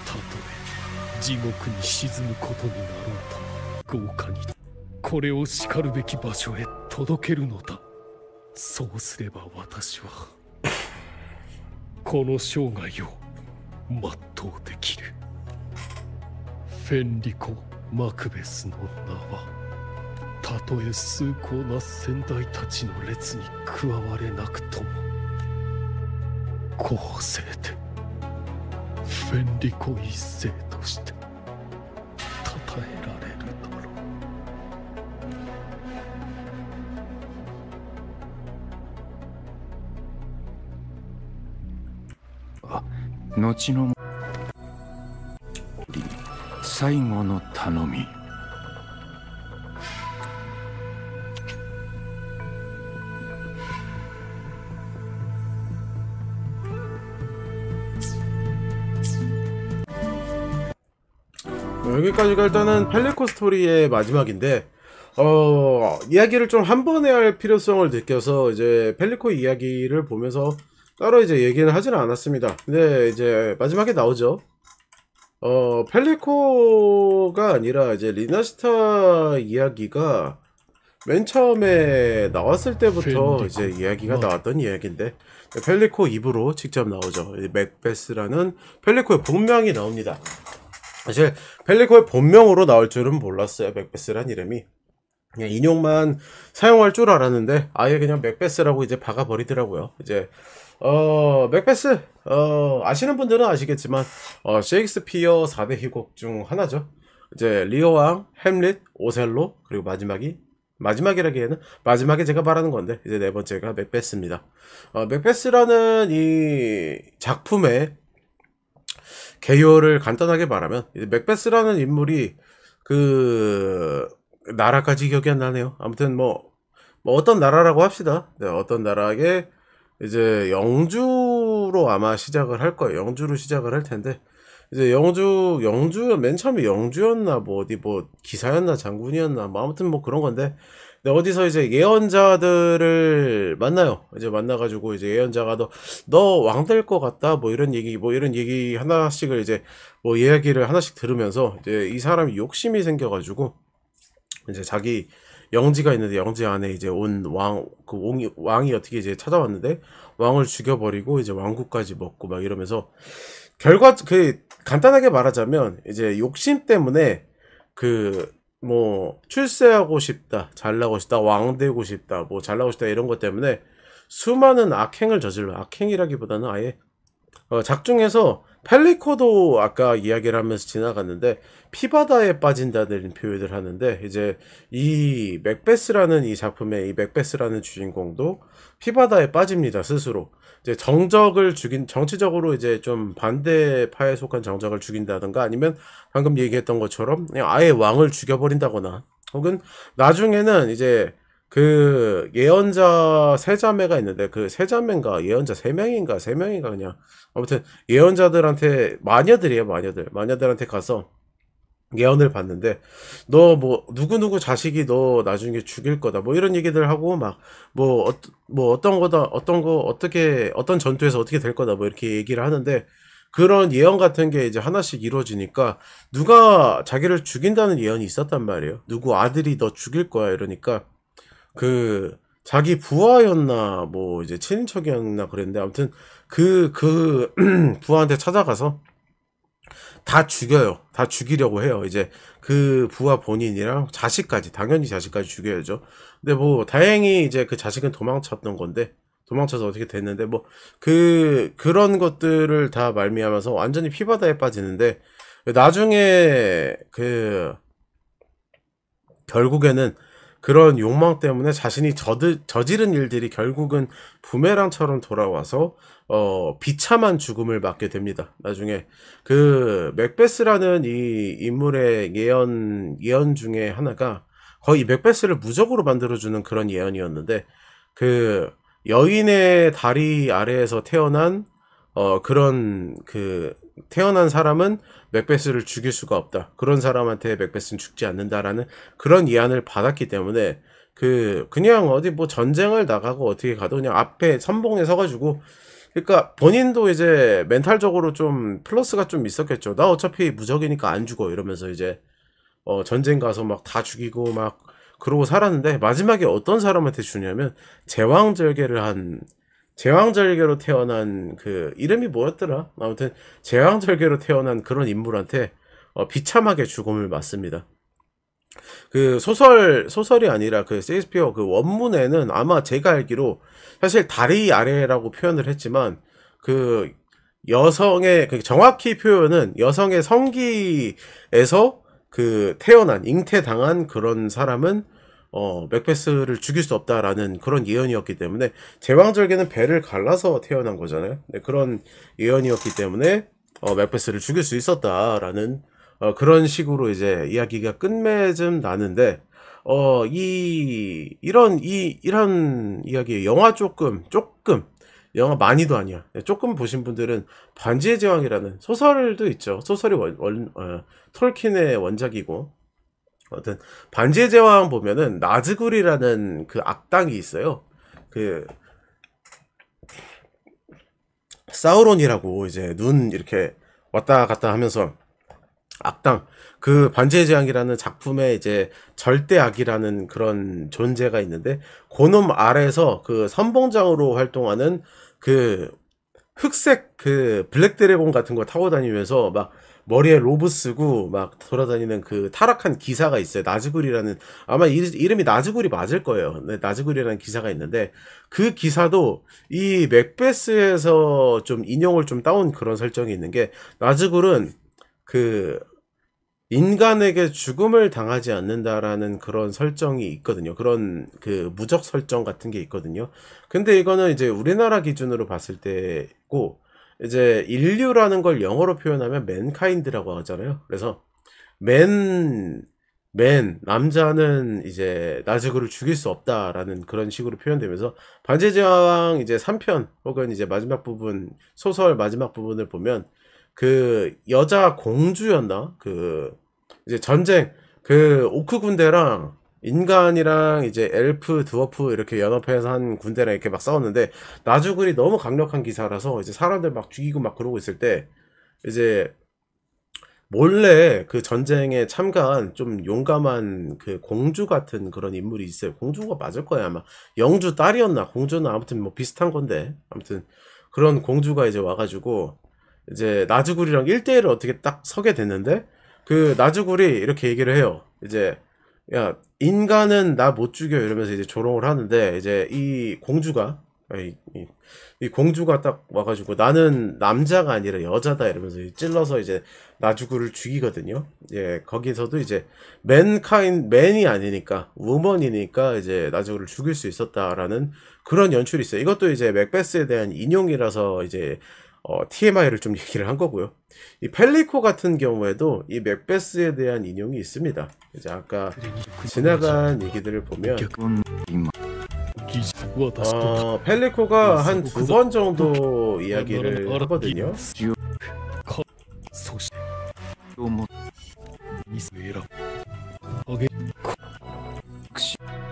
たとえ地獄に沈むことになろうと豪華にこれをしかるべき場所へ届けるのだ。そうすれば私はこの生涯を全うできる。フェンリコ・マクベスの名はたとえ崇高な先代たちの列に加われなくとも公正でフェンリコ一世として称えられるだろう。後の最後の頼み。여기까지가 일단은 펠리코 스토리의 마지막인데, 이야기를 좀 한 번에 할 필요성을 느껴서 이제 펠리코 이야기를 보면서 따로 이제 얘기는 하지는 않았습니다. 근데 이제 마지막에 나오죠. 펠리코가 아니라 이제 리나시타 이야기가 맨 처음에 나왔을 때부터 이제 이야기가 나왔던 이야기인데, 펠리코 입으로 직접 나오죠. 맥베스라는 펠리코의 본명이 나옵니다. 사실 펠리코의 본명으로 나올 줄은 몰랐어요. 맥베스란 이름이 그냥 인용만 사용할 줄 알았는데 아예 그냥 맥베스라고 이제 박아버리더라고요. 이제 맥베스 아시는 분들은 아시겠지만 셰익스피어 4대 희곡 중 하나죠. 이제 리어왕, 햄릿, 오셀로, 그리고 마지막이라기에는 마지막에 제가 말하는 건데 이제 네 번째가 맥베스입니다. 맥베스라는 이 작품의 개요를 간단하게 말하면 이제 맥베스라는 인물이 그 나라까지 기억이 안 나네요. 아무튼 뭐 어떤 나라라고 합시다. 네, 어떤 나라에 이제 영주로 아마 시작을 할 거예요. 영주로 시작을 할 텐데 이제 영주 맨 처음에 영주였나 뭐 어디 뭐 기사였나 장군이었나 뭐 아무튼 뭐 그런 건데, 근데 어디서 이제 예언자들을 만나요. 이제 만나가지고 이제 예언자가 너 왕 될 것 같다 뭐 이런 얘기 하나씩을 이제 뭐 이야기를 하나씩 들으면서 이제 이 사람이 욕심이 생겨가지고 이제 자기 영지가 있는데 영지 안에 이제 온 왕이 어떻게 이제 찾아왔는데 왕을 죽여버리고 이제 왕국까지 먹고 막 이러면서 간단하게 말하자면 이제 욕심 때문에 뭐 출세하고 싶다, 잘나고 싶다, 왕 되고 싶다, 뭐 잘나고 싶다 이런 것 때문에 수많은 악행을 저질러, 악행이라기보다는 아예 작중에서 펠리코도 아까 이야기를 하면서 지나갔는데 피바다에 빠진다는 표현을 하는데, 이제 이 맥베스라는 이 작품의 이 맥베스라는 주인공도 피바다에 빠집니다. 스스로 이제 정적을 죽인, 정치적으로 이제 좀 반대파에 속한 정적을 죽인다든가, 아니면 방금 얘기했던 것처럼 그냥 아예 왕을 죽여버린다거나, 혹은 나중에는 이제 그 예언자 세 자매가 있는데, 그 세 자매인가 예언자 세 명인가 세 명인가, 그냥 아무튼 예언자들한테, 마녀들이에요, 마녀들한테 가서 예언을 받는데, 너 뭐 누구누구 자식이 너 나중에 죽일 거다, 뭐 이런 얘기들 하고, 막 뭐 어떤 거다, 어떤 거 어떻게 어떤 전투에서 어떻게 될 거다, 뭐 이렇게 얘기를 하는데, 그런 예언 같은 게 이제 하나씩 이루어지니까 누가 자기를 죽인다는 예언이 있었단 말이에요. 누구 아들이 너 죽일 거야 이러니까, 그 자기 부하였나 뭐 이제 친인척이었나 그랬는데, 아무튼 그 부하한테 찾아가서 다 죽여요. 다 죽이려고 해요. 이제 그 부하 본인이랑 자식까지, 당연히 자식까지 죽여야죠. 근데 뭐 다행히 이제 그 자식은 도망쳤던 건데, 도망쳐서 어떻게 됐는데, 뭐 그런 것들을 다 말미암아서 완전히 피바다에 빠지는데, 나중에 결국에는 그런 욕망 때문에 자신이 저지른 일들이 결국은 부메랑처럼 돌아와서 비참한 죽음을 맞게 됩니다. 나중에 그 맥베스라는 이 인물의 예언 중에 하나가 거의 맥베스를 무적으로 만들어주는 그런 예언이었는데, 그 여인의 다리 아래에서 태어난 태어난 사람은 맥베스를 죽일 수가 없다, 그런 사람한테 맥베스는 죽지 않는다라는 그런 예안을 받았기 때문에, 그냥 어디 뭐 전쟁을 나가고 어떻게 가도 그냥 앞에 선봉에 서가지고, 그러니까 본인도 이제 멘탈적으로 좀 플러스가 좀 있었겠죠. 나 어차피 무적이니까 안 죽어 이러면서 이제 전쟁 가서 막 다 죽이고 막 그러고 살았는데, 마지막에 어떤 사람한테 주냐면 제왕절개로 태어난, 그 이름이 뭐였더라? 아무튼 제왕절개로 태어난 그런 인물한테 비참하게 죽음을 맞습니다. 그 소설이 아니라 그 셰익스피어 그 원문에는 아마 제가 알기로 사실 다리 아래라고 표현을 했지만, 그 여성의, 정확히 표현은 여성의 성기에서 그 잉태당한 그런 사람은 맥베스를 죽일 수 없다라는 그런 예언이었기 때문에, 제왕절개는 배를 갈라서 태어난 거잖아요. 네, 그런 예언이었기 때문에 맥베스를 죽일 수 있었다라는 그런 식으로 이제 이야기가 끝맺음 나는데, 이런 이야기, 영화 영화 많이도 아니야. 조금 보신 분들은 반지의 제왕이라는 소설도 있죠. 소설이 톨킨의 원작이고, 아무튼 반지의 제왕 보면은 나즈굴이라는 그 악당이 있어요. 그 사우론이라고 이제 눈 이렇게 왔다 갔다 하면서 악당, 그 반지의 제왕이라는 작품에 이제 절대악이라는 그런 존재가 있는데, 그놈 아래에서 그 선봉장으로 활동하는 그 흑색 그 블랙 드래곤 같은 거 타고 다니면서 막 머리에 로브 쓰고 막 돌아다니는 그 타락한 기사가 있어요. 나즈굴이라는, 아마 이름이 나즈굴이 맞을 거예요. 네, 나즈굴이라는 기사가 있는데, 그 기사도 이 맥베스에서 좀 인용을 좀 따온 그런 설정이 있는 게, 나즈굴은 그 인간에게 죽음을 당하지 않는다라는 그런 설정이 있거든요. 그런 그 무적 설정 같은 게 있거든요. 근데 이거는 이제 우리나라 기준으로 봤을 때고, 이제 인류라는 걸 영어로 표현하면 맨카인드라고 하잖아요. 그래서 남자는 이제 나즈굴을 죽일 수 없다라는 그런 식으로 표현되면서, 반지의 제왕 이제 3편 혹은 이제 마지막 부분, 소설 마지막 부분을 보면 그 여자 공주였나? 그 이제 전쟁, 그 오크 군대랑 인간이랑 이제 엘프, 드워프 이렇게 연합해서 한 군대랑 이렇게 막 싸웠는데, 나즈굴이 너무 강력한 기사라서 이제 사람들 막 죽이고 막 그러고 있을 때, 이제 몰래 그 전쟁에 참가한 좀 용감한 그 공주 같은 그런 인물이 있어요. 공주가 맞을 거야 아마. 영주 딸이었나 공주는, 아무튼 뭐 비슷한 건데, 아무튼 그런 공주가 이제 와가지고 이제 나즈굴이랑 1대1을 어떻게 딱 서게 됐는데, 그 나즈굴이 이렇게 얘기를 해요. 이제 야 인간은 나 못 죽여 이러면서 이제 조롱을 하는데 이제 이 공주가 이 공주가 딱 와가지고 나는 남자가 아니라 여자다 이러면서 찔러서 이제 나즈굴을 죽이거든요. 예, 거기서도 이제 맨이 아니니까 우먼이니까 이제 나즈굴을 죽일 수 있었다라는 그런 연출이 있어요. 이것도 이제 맥베스에 대한 인용이라서 이제 TMI를 좀 얘기를 한 거고요. 이 펠리코 같은 경우에도 이 맥베스에 대한 인용이 있습니다. 이제 아까 지나간 얘기들을 보면 펠리코가 한 2번 정도 이야기를 하거든요. そしてミスエラあげ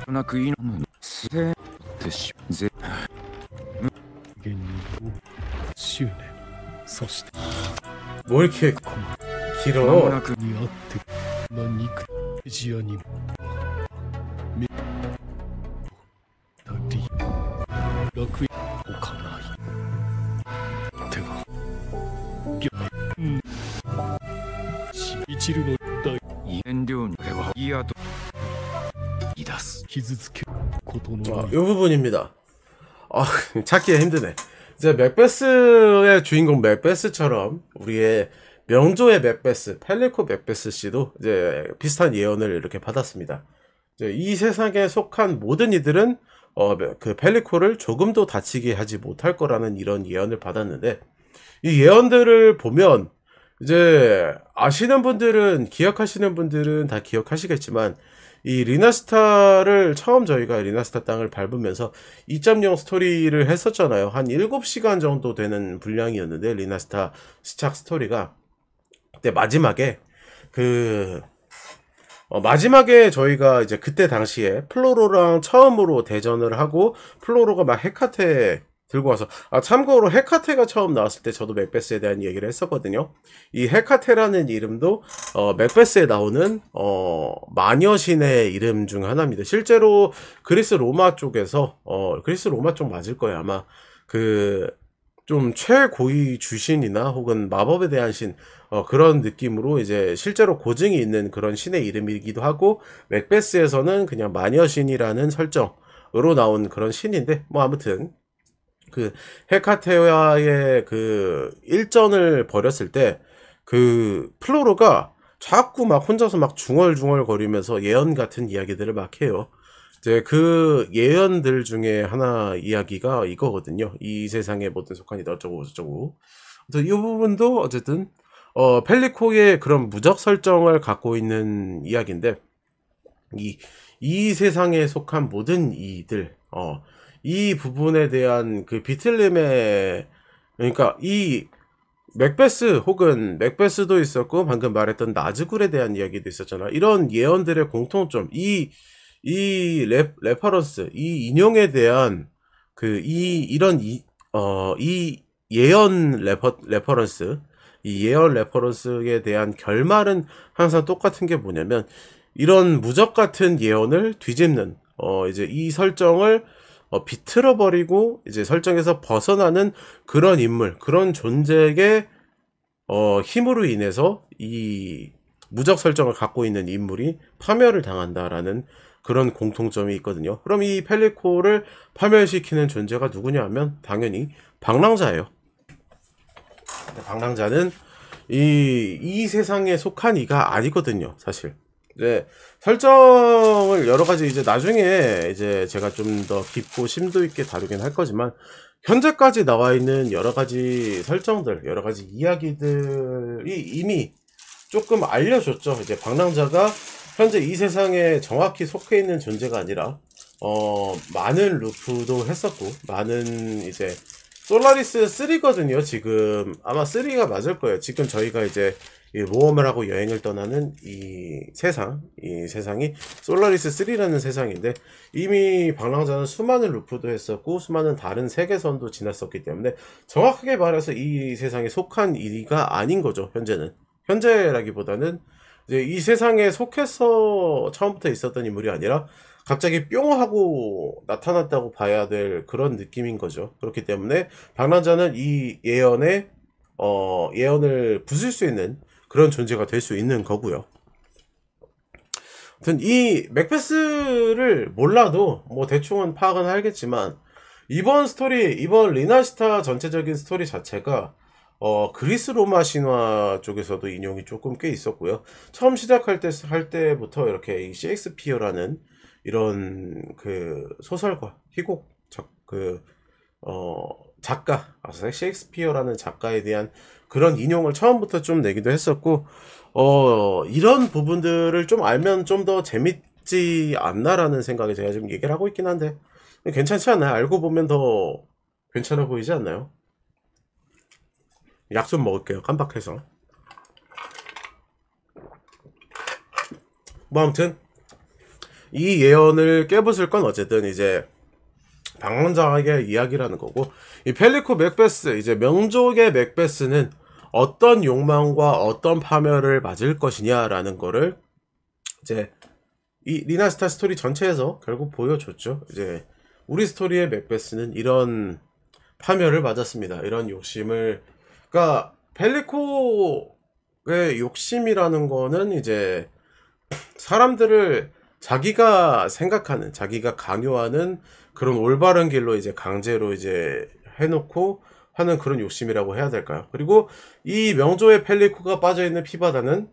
なくいのむすてってしぜ現に執念そして 뭐 이렇게 まも 길어? なくにあってな肉ジアにもめたり楽園置かない手が一縷の大燃料に俺はいやと言い出す傷つけることのない 이 부분입니다. 찾기가 힘드네. 이제 맥베스의 주인공 맥베스처럼 우리의 명조의 맥베스, 펠리코 맥베스 씨도 이제 비슷한 예언을 이렇게 받았습니다. 이제 이 세상에 속한 모든 이들은 그 펠리코를 조금도 다치게 하지 못할 거라는 이런 예언을 받았는데 이 예언들을 보면 이제 아시는 분들은 기억하시는 분들은 다 기억하시겠지만 이 리나스타를 처음 저희가 리나스타 땅을 밟으면서 2.0 스토리를 했었잖아요. 한 7시간 정도 되는 분량이었는데 리나스타 시작 스토리가 그때 마지막에 마지막에 저희가 이제 그때 당시에 플로로랑 처음으로 대전을 하고 플로로가 막 헤카테 들고 와서 참고로 헤카테가 처음 나왔을 때 저도 맥베스에 대한 얘기를 했었거든요. 이 헤카테라는 이름도 맥베스에 나오는 마녀신의 이름 중 하나입니다. 실제로 그리스 로마 쪽에서 그리스 로마 쪽 맞을 거예요. 아마 그 좀 최고위 주신이나 혹은 마법에 대한 신 그런 느낌으로 이제 실제로 고증이 있는 그런 신의 이름이기도 하고 맥베스에서는 그냥 마녀신이라는 설정으로 나온 그런 신인데 뭐 아무튼 그 헤카테와의 그 일전을 벌였을 때 그 플로로가 자꾸 막 혼자서 막 중얼중얼 거리면서 예언 같은 이야기들을 막 해요. 이제 그 예언들 중에 하나 이야기가 이거거든요. 이 세상의 모든 속한이다 어쩌고 저쩌고. 이 부분도 어쨌든 펠리코의 그런 무적 설정을 갖고 있는 이야기인데 이 세상에 속한 모든 이들 이 부분에 대한 그 비틀림의 그러니까 이 맥베스 혹은 맥베스도 있었고 방금 말했던 나즈굴에 대한 이야기도 있었잖아. 이런 예언들의 공통점 이 레퍼런스 이 인용에 대한 이 예언 레퍼런스 이 예언 레퍼런스에 대한 결말은 항상 똑같은 게 뭐냐면 이런 무적 같은 예언을 뒤집는 이제 이 설정을 비틀어버리고 이제 설정에서 벗어나는 그런 인물, 그런 존재의 힘으로 인해서 이 무적 설정을 갖고 있는 인물이 파멸을 당한다라는 그런 공통점이 있거든요. 그럼 이 펠리코를 파멸시키는 존재가 누구냐 하면 당연히 방랑자예요. 방랑자는 이 세상에 속한 이가 아니거든요, 사실. 네, 설정을 여러 가지 이제 나중에 이제 제가 좀 더 깊고 심도 있게 다루긴 할 거지만 현재까지 나와 있는 여러 가지 설정들, 여러 가지 이야기들이 이미 조금 알려줬죠. 이제 방랑자가 현재 이 세상에 정확히 속해 있는 존재가 아니라 많은 루프도 했었고 많은 이제 솔라리스 3거든요. 지금 아마 3가 맞을 거예요. 지금 저희가 이제 모험을 하고 여행을 떠나는 이 세상이 솔라리스 3라는 세상인데 이미 방랑자는 수많은 루프도 했었고 수많은 다른 세계선도 지났었기 때문에 정확하게 말해서 이 세상에 속한 이가 아닌 거죠. 현재라기보다는 이제 이 세상에 속해서 처음부터 있었던 인물이 아니라 갑자기 뿅 하고 나타났다고 봐야 될 그런 느낌인 거죠. 그렇기 때문에 방랑자는 이 예언을 부술 수 있는 그런 존재가 될 수 있는 거고요. 아무튼 이 맥베스를 몰라도 뭐 대충은 파악은 하겠지만 이번 리나시타 전체적인 스토리 자체가 그리스 로마 신화 쪽에서도 인용이 조금 꽤 있었고요. 처음 시작할 때부터 이렇게 이 셰익스피어라는 이런 그 소설가, 희곡 작가, 셰익스피어라는 작가에 대한 그런 인용을 처음부터 좀 내기도 했었고, 이런 부분들을 좀 알면 좀 더 재밌지 않나라는 생각에 제가 지금 얘기를 하고 있긴 한데, 괜찮지 않나요? 알고 보면 더 괜찮아 보이지 않나요? 약 좀 먹을게요. 깜빡해서. 뭐 아무튼 이 예언을 깨부술 건 어쨌든 이제 방랑자의 이야기라는 거고, 이 펠리코 맥베스, 이제 명족의 맥베스는 어떤 욕망과 어떤 파멸을 맞을 것이냐라는 거를 이제 이 리나시타 스토리 전체에서 결국 보여줬죠. 이제 우리 스토리의 맥베스는 이런 파멸을 맞았습니다. 이런 욕심을, 그러니까 펠리코의 욕심이라는 거는 이제 사람들을 자기가 생각하는, 자기가 강요하는 그런 올바른 길로 이제 강제로 이제 해놓고 하는 그런 욕심이라고 해야 될까요? 그리고 이 명조의 펠리코가 빠져있는 피바다는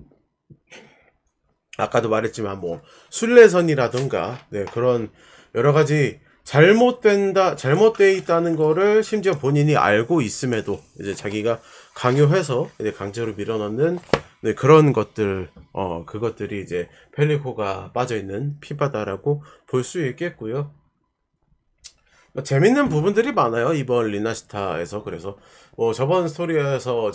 아까도 말했지만 뭐 순례선이라든가 그런 여러가지 잘못돼 있다는 거를 심지어 본인이 알고 있음에도 이제 자기가 강요해서 이제 강제로 밀어넣는 그런 것들, 그것들이 이제 펠리코가 빠져있는 피바다라고 볼 수 있겠고요. 재밌는 부분들이 많아요, 이번 리나시타에서. 그래서 저번 스토리에서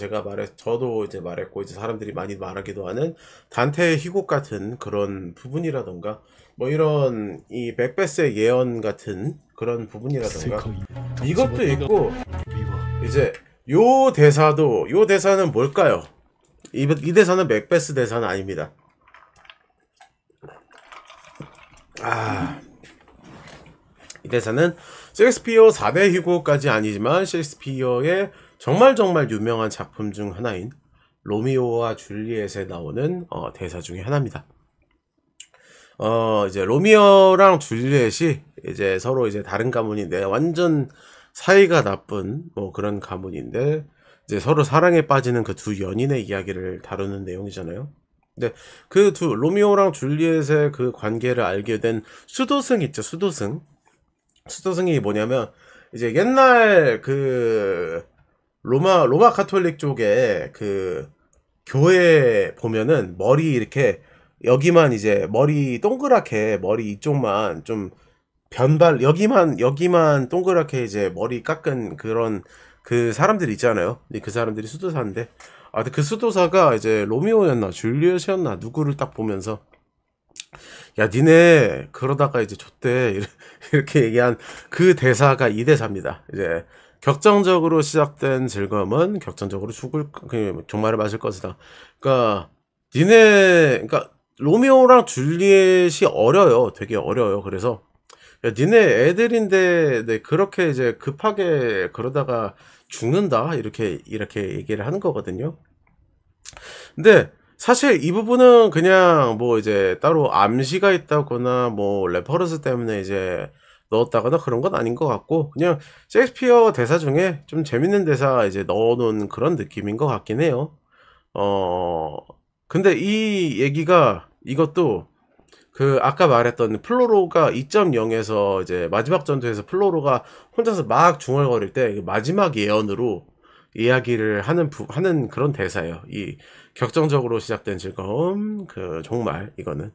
저도 이제 말했고, 이제 사람들이 많이 말하기도 하는 단테의 희곡 같은 그런 부분이라던가, 뭐 이런 이 맥베스의 예언 같은 그런 부분이라던가, 이것도 있고, 이제 요 대사는 뭘까요? 이 대사는 맥베스 대사는 아닙니다. 이 대사는 셰익스피어 4대 희곡까지 아니지만 셰익스피어의 정말 유명한 작품 중 하나인 로미오와 줄리엣에 나오는 대사 중에 하나입니다. 이제 로미오랑 줄리엣이 이제 서로 이제 다른 가문인데 완전 사이가 나쁜 뭐 그런 가문인데 이제 서로 사랑에 빠지는 그 두 연인의 이야기를 다루는 내용이잖아요. 근데 그 로미오랑 줄리엣의 그 관계를 알게 된 수도승 있죠, 수도승. 수도승이 뭐냐면 이제 옛날 그 로마 카톨릭 쪽에 그 교회 보면은 머리 이렇게 여기만 이제 머리 동그랗게 머리 이쪽만 좀 변발 여기만 동그랗게 이제 머리 깎은 그런 그 사람들 있잖아요. 그 사람들이 수도사인데 그 수도사가 이제 로미오였나 줄리엣이었나 누구를 딱 보면서 야 니네 그러다가 이제 좆대 이렇게 얘기한 그 대사가 이 대사입니다. 이제 격정적으로 시작된 즐거움은 격정적으로 종말을 맞을 것이다. 그러니까 로미오랑 줄리엣이 어려요. 되게 어려요. 그래서 야, 니네 애들인데 그렇게 이제 급하게 그러다가 죽는다 이렇게 얘기를 하는 거거든요. 근데 사실 이 부분은 그냥 뭐 이제 따로 암시가 있다거나 뭐 레퍼런스 때문에 이제 넣었다거나 그런 건 아닌 것 같고, 그냥 셰익스피어 대사 중에 좀 재밌는 대사 이제 넣어놓은 그런 느낌인 것 같긴 해요. 근데 이 얘기가 이것도 그 아까 말했던 플로로가 2.0에서 이제 마지막 전투에서 플로로가 혼자서 막 중얼거릴 때 마지막 예언으로 이야기를 하는 그런 대사예요. 이 격정적으로 시작된 즐거움, 그 종말, 이거는.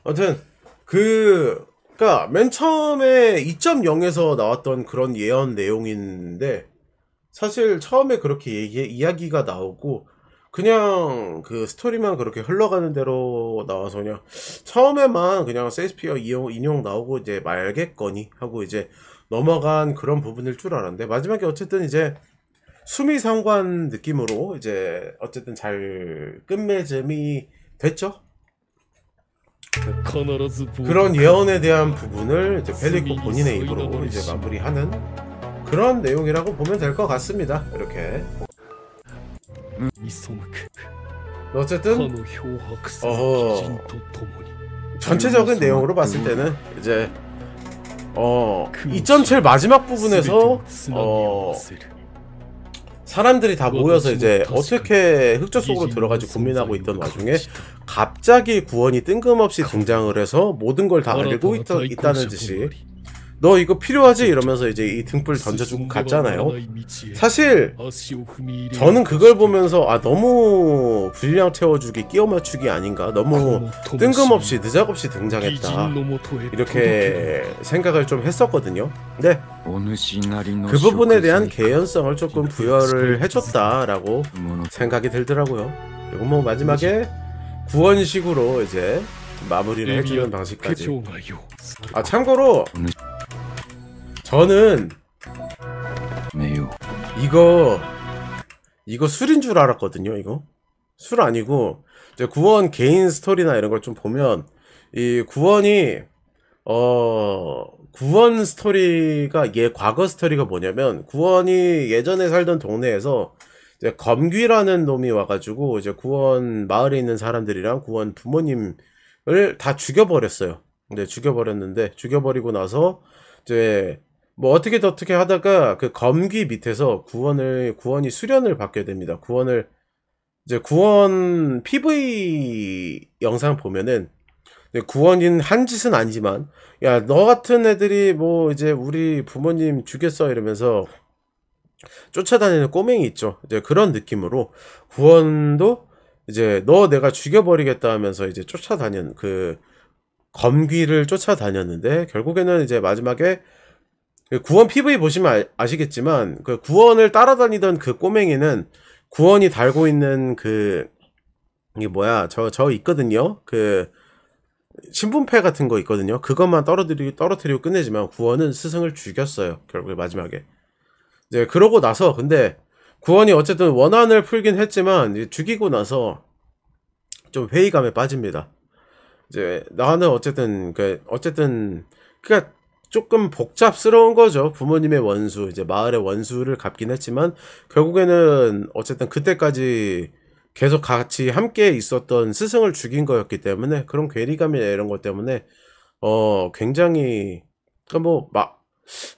아무튼 그러니까 맨 처음에 2.0에서 나왔던 그런 예언 내용인데 사실 처음에 그렇게 이야기가 나오고 그냥 그 스토리만 그렇게 흘러가는 대로 나와서 그냥 처음에만 그냥 셰익스피어 인용 나오고 이제 말겠거니 하고 이제 넘어간 그런 부분일 줄 알았는데 마지막에 어쨌든 이제 수미상관 느낌으로 이제 어쨌든 잘 끝맺음이 됐죠. 그런 예언에 대한 부분을 이제 펠리코 본인의 입으로 이제 마무리하는 그런 내용이라고 보면 될 것 같습니다. 이렇게 に背く 어쨌든 かの漂白する어허. 鬼人と共に 전체적인 내용으로 봤을 때는 이제 2.7 마지막 부분에서 全てをつなぎ合わせる 사람들이 다 모여서 이제 어떻게 흑조 속으로 들어가지 고민하고 있던 와중에 갑자기 구원이 뜬금없이 등장을 해서 모든 걸 다 알고 있다는 듯이 너 이거 필요하지? 이러면서 이제 이 등불 던져주고 갔잖아요. 사실 저는 그걸 보면서 아 너무 분량 채워주기 끼워 맞추기 아닌가, 너무 뜬금없이 느작없이 등장했다 이렇게 생각을 좀 했었거든요. 근데 그 부분에 대한 개연성을 조금 부여를 해줬다라고 생각이 들더라고요. 그리고 뭐 마지막에 구원식으로 이제 마무리를 해주는 방식까지. 아 참고로 저는 이거 술인 줄 알았거든요. 이거 술 아니고 이제 구원 개인 스토리나 이런 걸 좀 보면 이 구원이 구원 스토리가 과거 스토리가 뭐냐면 구원이 예전에 살던 동네에서 이제 검귀라는 놈이 와가지고 이제 구원 마을에 있는 사람들이랑 구원 부모님을 다 죽여버렸어요. 근데 죽여버리고 나서 이제 뭐 어떻게 하다가 그 검귀 밑에서 구원이 수련을 받게 됩니다. 이제 구원 PV 영상 보면은 구원인 한 짓은 아니지만 야 너 같은 애들이 뭐 이제 우리 부모님 죽였어 이러면서 쫓아다니는 꼬맹이 있죠. 이제 그런 느낌으로 구원도 이제 너 내가 죽여버리겠다 하면서 이제 쫓아다니는 그 검귀를 쫓아다녔는데 결국에는 이제 마지막에 구원 PV 보시면 아시겠지만 그 구원을 따라다니던 그 꼬맹이는 구원이 달고 있는 이게 뭐야 저 있거든요. 그 신분패 같은 거 있거든요. 그것만 떨어뜨리고 끝내지만 구원은 스승을 죽였어요. 결국에 마지막에. 이제 그러고 나서 근데 구원이 어쨌든 원한을 풀긴 했지만 이제 죽이고 나서 좀 회의감에 빠집니다. 이제 나는 어쨌든 그러니까 조금 복잡스러운 거죠. 부모님의 원수, 이제 마을의 원수를 갚긴 했지만 결국에는 어쨌든 그때까지 계속 같이 함께 있었던 스승을 죽인 거였기 때문에 그런 괴리감이나 이런 것 때문에 굉장히 뭐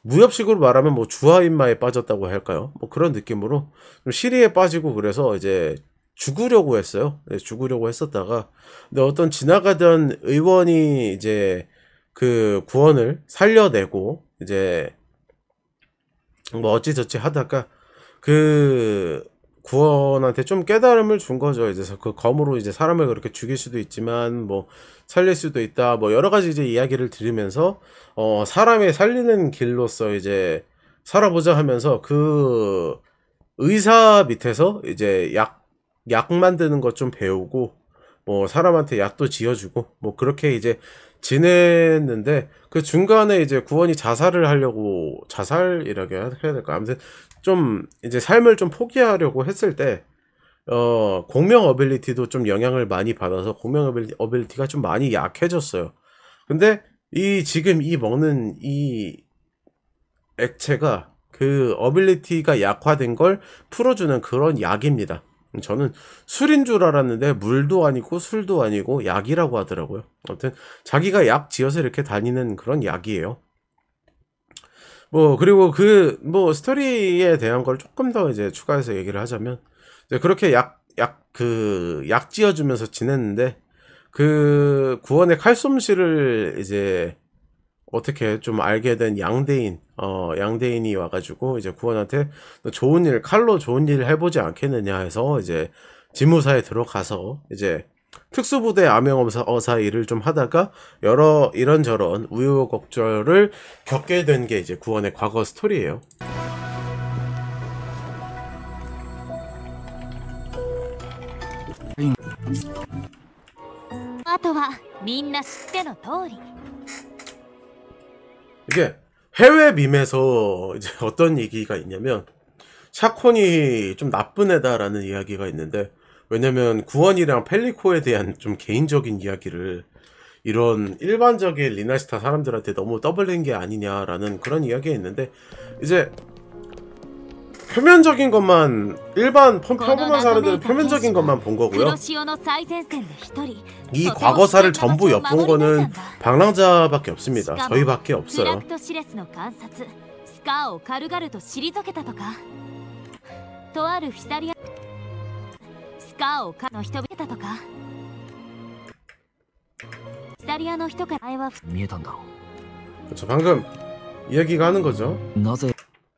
무협식으로 말하면 뭐 주화인마에 빠졌다고 할까요? 뭐 그런 느낌으로 좀 시리에 빠지고 그래서 이제 죽으려고 했어요. 네, 죽으려고 했었다가 근데 어떤 지나가던 의원이 이제 그 구원을 살려내고 이제 뭐 어찌저찌 하다가 그 구원한테 좀 깨달음을 준 거죠. 이제 그 검으로 이제 사람을 그렇게 죽일 수도 있지만 뭐 살릴 수도 있다. 뭐 여러 가지 이제 이야기를 들으면서 사람의 살리는 길로서 이제 살아보자 하면서 그 의사 밑에서 이제 약 만드는 것 좀 배우고 뭐 사람한테 약도 지어주고 뭐 그렇게 이제 지냈는데 그 중간에 이제 구원이 자살이라고 해야 될까? 아무튼 좀 이제 삶을 좀 포기하려고 했을 때 공명 어빌리티도 좀 영향을 많이 받아서 공명 어빌리티가 좀 많이 약해졌어요. 근데 지금 먹는 이 액체가 그 어빌리티가 약화된 걸 풀어주는 그런 약입니다. 저는 술인 줄 알았는데 물도 아니고 술도 아니고 약이라고 하더라고요. 아무튼 자기가 약 지어서 이렇게 다니는 그런 약이에요. 뭐 그리고 뭐 스토리에 대한 걸 조금 더 이제 추가해서 얘기를 하자면 이제 그렇게 약 지어주면서 지냈는데 그 구원의 칼솜씨를 이제 어떻게 좀 알게 된 양대인이 와가지고 이제 구원한테 칼로 좋은 일 해보지 않겠느냐 해서 이제 지무사에 들어가서 이제 특수부대 암행어사 일을 좀 하다가 여러 이런저런 우여곡절을 겪게 된 게 이제 구원의 과거 스토리예요. あとはみんな知っての通り 이게 해외 밈에서 이제 어떤 얘기가 있냐면 샤콘이 좀 나쁜 애다라는 이야기가 있는데 왜냐면 구원이랑 펠리코에 대한 좀 개인적인 이야기를 이런 일반적인 리나시타 사람들한테 너무 떠벌린 게 아니냐라는 그런 이야기가 있는데 이제 표면적인 것만 일반 평범한 사람들은 표면적인 것만 본 거고요. 黒潮の最前線で一人 이 과거사를 전부 엿본 거는 방랑자밖에 없습니다. 저희밖에 フラ 없어요. クトシレスの観察スカーを軽々と退けたとかとあるフィサリアスカーをの人々たとかフィサリアの人から前は見えたんだろ 그렇죠. 방금 이야기가 하는 거죠. う。なぜ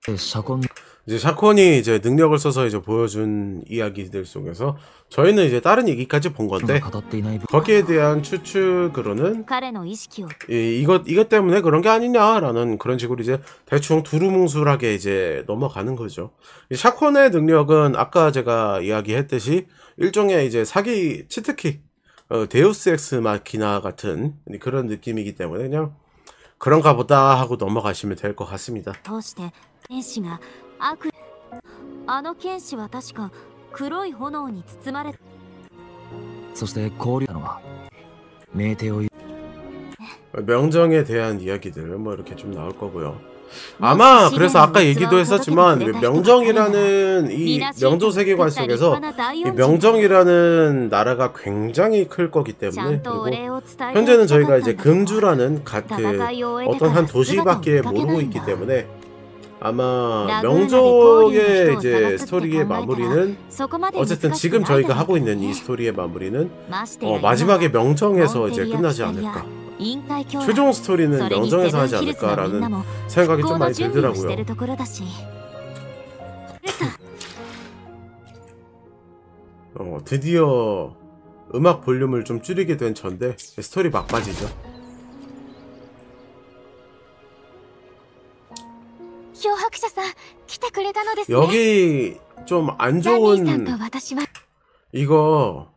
シャコン 이제 샤콘이 이제 능력을 써서 이제 보여준 이야기들 속에서 저희는 이제 다른 얘기까지 본 が 건데 語っていない部分 거기에 대한 추측으로는 彼の意識を 이것 때문에 그런 게 아니냐라는 그런 식으로 이제 대충 두루뭉술하게 이제 넘어가는 거죠. 이 샤콘의 능력은 아까 제가 이야기했듯이 일종의 이제 사기 치트키 데우스 엑스 마키나 같은 그런 느낌이기 때문에 그냥 그런가 보다 하고 넘어가시면 될 것 같습니다. 通して剣士が悪あの剣士は確か黒い炎に包まれそして交流なのは命帝を言う 명정에 대한 이야기들 뭐 이렇게 좀 나올 거고요. 아마 그래서 아까 얘기도 했었지만 명정이라는 이 명조 세계관 속에서 이 명정이라는 나라가 굉장히 클 거기 때문에 그리고 현재는 저희가 이제 금주라는 어떤 한 도시밖에 모르고 있기 때문에 아마 명조의 이제 스토리의 마무리는 어쨌든 지금 저희가 하고 있는 이 스토리의 마무리는 마지막에 명정에서 이제 끝나지 않을까. 최종 스토리는 명정에서 하지 않을까라는 생각이 좀 많이 들더라고요. 드디어 음악 볼륨을 좀 줄이게 된 전데 스토리 막바지죠. 漂白者さん来てくれたのですね 여기 좀 안 ザニーさん 좋은 と私は 이거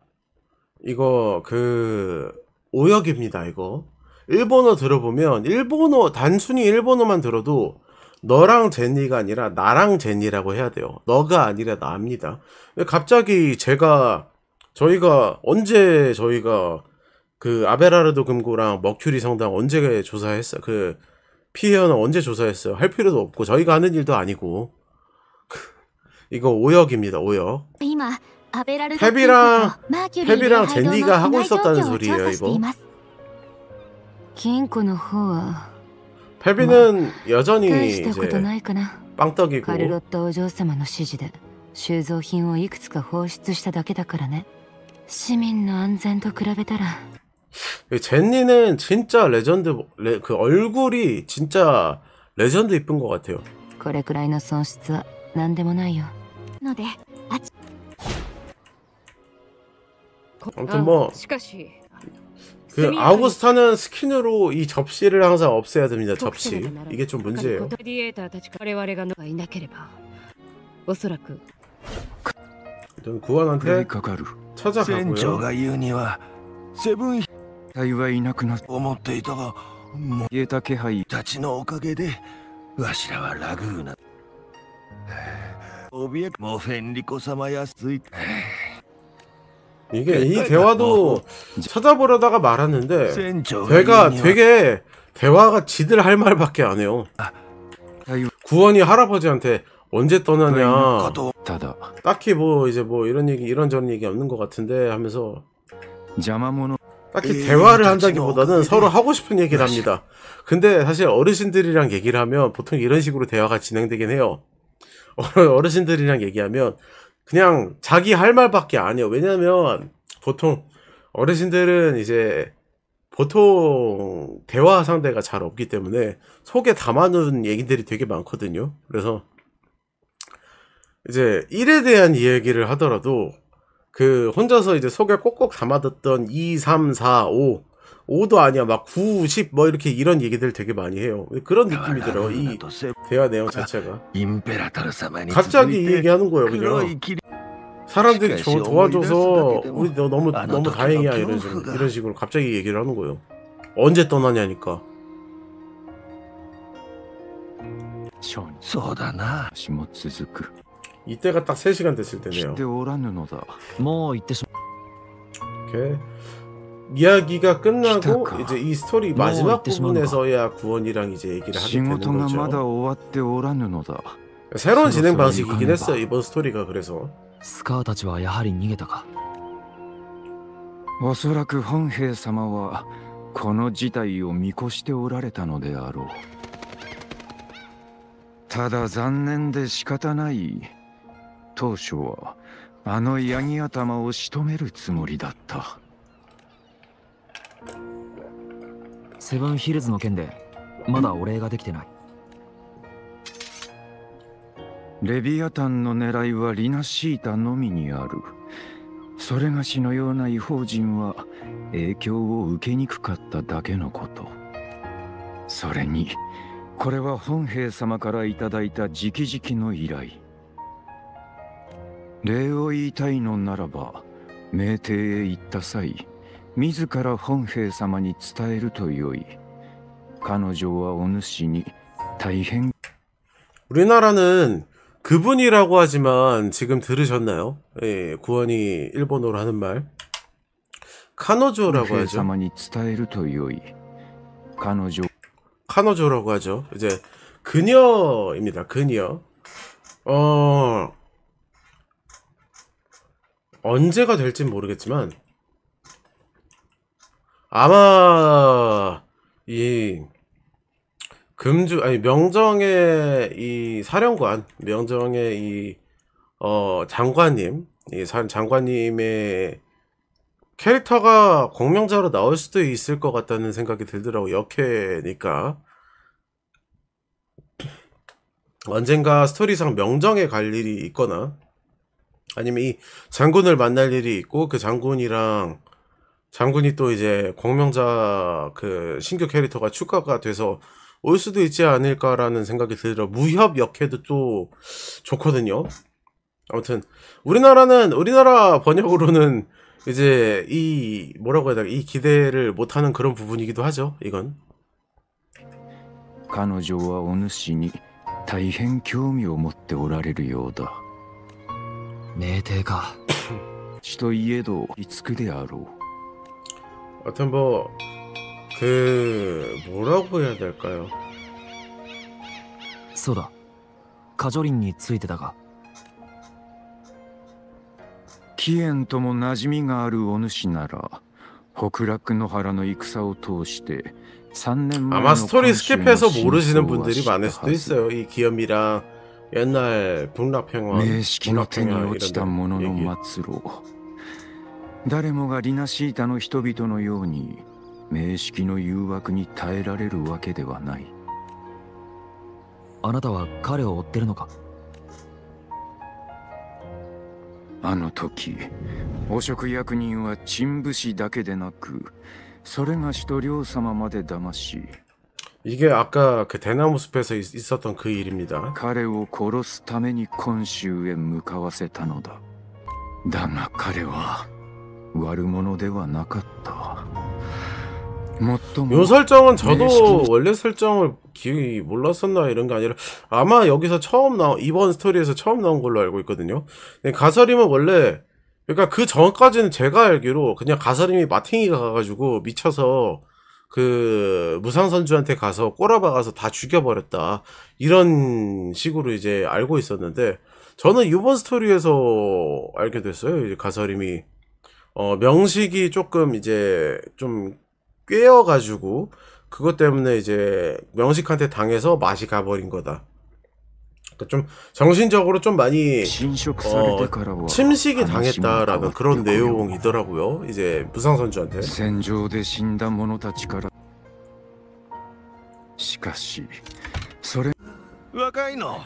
그 오역입니다. 이거 일본어 들어보면 단순히 일본어만 들어도 너랑 제니가 아니라 나랑 제니라고 해야 돼요. 너가 아니라 나입니다. 갑자기 저희가 언제 그 아베라르도 금고랑 머큐리 성당 언제 조사했어요? 그 피해는 언제 조사했어요? 할 필요도 없고 저희가 하는 일도 아니고 이거 오역입니다. 오역. 今アベラルド 헤비랑 マーキュリー 헤비랑 礼拝堂の 제니가 하고 被害状 있었다는 況を調 소리예요. 査して 이거 います金庫の方は 헤비는 여전히 大したこと 이제 ないかな 빵떡이고 カルロットお嬢様の指示で収蔵品をいくつか放出しただけだからね市民の安全と比べたら 제니는 진짜 레전드 그 얼굴이 진짜 레전드 이쁜 것 같아요. これくらいの損失は何でもないよので 아무튼 뭐 しかし 그 아우구스타는 스킨으로 이 접시를 항상 없애야 됩니다. 접시. 이게 좀 문제예요. クリエイターたち我々がのがいなければおそらく 일단 食い 구원한테 かかる 船長 찾아가고요. が言うにはセブン隊はいなくなっ思っていたがもう消えた気配たちのおかげでわしらはラグーナ怯えもうフェンリコ様やついて 이게 이 대화도 찾아보려다가 말았는데 船長が言う 걔가 には 되게 대화가 지들 할 말밖에 안 해요. 隊は 구원이 할아버지한테 언제 か 떠나냐. と ただ 딱히 뭐 이제 뭐 이런 얘기 이런저런 얘기 없는 것 같은데 하면서 邪魔者 딱히 에이, 대화를 같이 한다기보다는 넣어. 서로 하고 싶은 얘기를 합니다. 근데 사실 어르신들이랑 얘기를 하면 보통 이런 식으로 대화가 진행되긴 해요. 어르신들이랑 얘기하면 그냥 자기 할 말밖에 안 해요. 왜냐면 보통 어르신들은 이제 보통 대화 상대가 잘 없기 때문에 속에 담아놓은 얘기들이 되게 많거든요. 그래서 이제 일에 대한 이야기를 하더라도 그 혼자서 이제 속에 꼭꼭 담아뒀던 2, 3, 4, 5도 아니야 막 9, 10 뭐 이렇게 이런 얘기들 되게 많이 해요. 그런 느낌이 들어요. 이 대화 내용 자체가 インペラトル様に続 갑자기 い 이 て 얘기하는 거예요. 黒 그냥 い霧 사람들이 도와줘서 우리 너 너무 아, 너무 나도 다행이야 그거 이런 식으로, 그거가. 이런 식으로 갑자기 얘기를 하는 거예요. 언제 떠나냐니까. 商にそうだな足も続く 이때가 딱 3시간 됐을 来 때네요. ておらぬのだもう行ってし 이렇게 이야기가 끝나고 시작하. 이제 이 스토리 마지막 부분에서야 구원이랑 이제 얘기를 하게 仕 되는 事がまだ 거죠. 終わっておらぬのだ 새로운 진행 방식이긴 했어요 이번 스토리가. 그래서 スカーたちはやはり逃げたか。おそらく本兵様はこの事態を見越しておられたのであろう。ただ残念で仕方ない。当初はあのヤギ頭を仕留めるつもりだった。セブンヒルズの件でまだお礼ができてない。レビアタンの狙いはリナシータのみにある。それがしのような異邦人は影響を受けにくかっただけのこと。それにこれは本兵様からいただいた直々の依頼。礼を言いたいのならば明帝へ行った際自ら本兵様に伝えるとよい。彼女はお主に大変 우리나라는 그분이라고 하지만 지금 들으셨나요? 예, 구원이 일본어로 하는 말 카노조라고 하죠. 카노조라고 하죠. 이제 그녀입니다. 그녀. 언제가 될진 모르겠지만 아마 이 명정의 이 사령관, 명정의 이 장관님, 이 장관님의 캐릭터가 공명자로 나올 수도 있을 것 같다는 생각이 들더라고. 역해니까 언젠가 스토리상 명정에 갈 일이 있거나 아니면 이 장군을 만날 일이 있고 그 장군이랑 장군이 또 이제 공명자 그 신규 캐릭터가 추가가 돼서 올 수도 있지 않을까라는 생각이 들더라. 무협 역해도 또 좋거든요. 아무튼 우리나라 번역으로는 이제 이 뭐라고 해야 되나 이 기대를 못하는 그런 부분이기도 하죠. 이건. 彼女はお主に大変興味を持っておられるようだ。明帝か。ちといえどいつくであろう。 하여튼 뭐라고 해야 될까요? そうだ。カジョリンについてだが。貴園とも馴染みがあるお主なら北楽の原の戦を通して3年前の 아마 스토리 스킵해서 모르시는 분들이 많을 수도 있어요. 이 기염이랑 옛날 북락평화 名式の手に落ちた者の末路。誰もがリナシータの人々のように名式の誘惑に耐えられるわけではない。あなたは彼を追ってるのか。あの時汚職役人は陳武士だけでなくそれがしと領様まで騙し 이게 아까 그 대나무 숲에서 있었던 그 일입니다. 彼を殺すために昆州へ向かわせたのだ。だが彼は悪者ではなかった。 요 설정은 저도 원래 설정을 기억이 몰랐었나 이런 게 아니라 아마 여기서 이번 스토리에서 처음 나온 걸로 알고 있거든요. 가서림은 원래 그러니까 그 전까지는 제가 알기로 그냥 가서림이 마탱이가 가가지고 미쳐서 그 무상선주한테 가서 꼬라박아서 다 죽여버렸다 이런 식으로 이제 알고 있었는데 저는 이번 스토리에서 알게 됐어요. 이제 가서림이 명식이 조금 이제 좀 꿰어가지고 그것 때문에 이제 명식한테 당해서 맛이 가버린 거다. 그러니까 좀 정신적으로 좀 많이 침식이 당했다라는 그런 내용이더라고요. 이제 무상선주한테. 若いの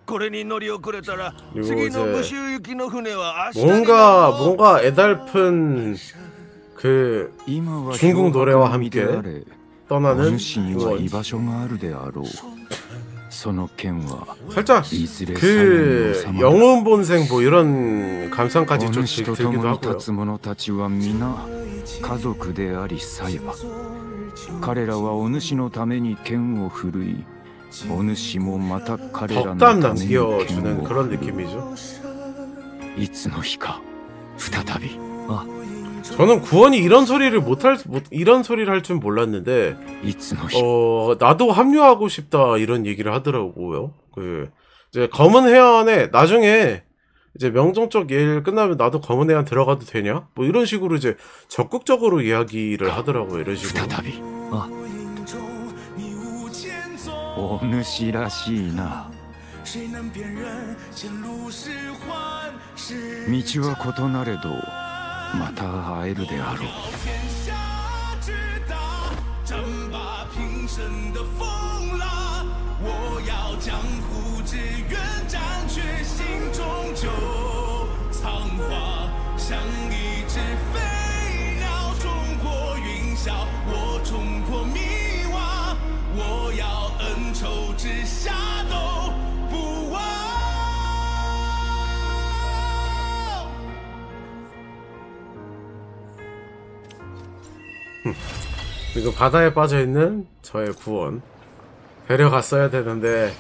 これに乗り遅れたら次の武州行きの船は明日に 뭔가 애달픈 그 중국 노래와 함께 떠나는 살짝 그 영웅 본생 뭐 이런 감상까지 좀 들기도 하고요. 彼らはお主のために剣を振るいお主もまた彼らの 덕담 ために剣を 남겨주는 그런 느낌이죠. いつの日か再び 저는 구원이 이런 소리를 이런 소리를 할 줄 몰랐는데 나도 합류하고 싶다 이런 얘기를 하더라고요. 그 이제 검은 해안에 나중에 이제 명종적 일 끝나면 나도 검은 해안 들어가도 되냐? 뭐 이런 식으로 이제 적극적으로 이야기를 하더라고요. 이런 식으로. あお主らしいな道は異なれどまた会えるであろう我要江湖之远斩却心中酒苍花像一只飞鸟冲破云霄我冲破迷惘我要恩仇之下都不忘 그리고 바다에 빠져있는 저의 구원 데려갔어야 되는데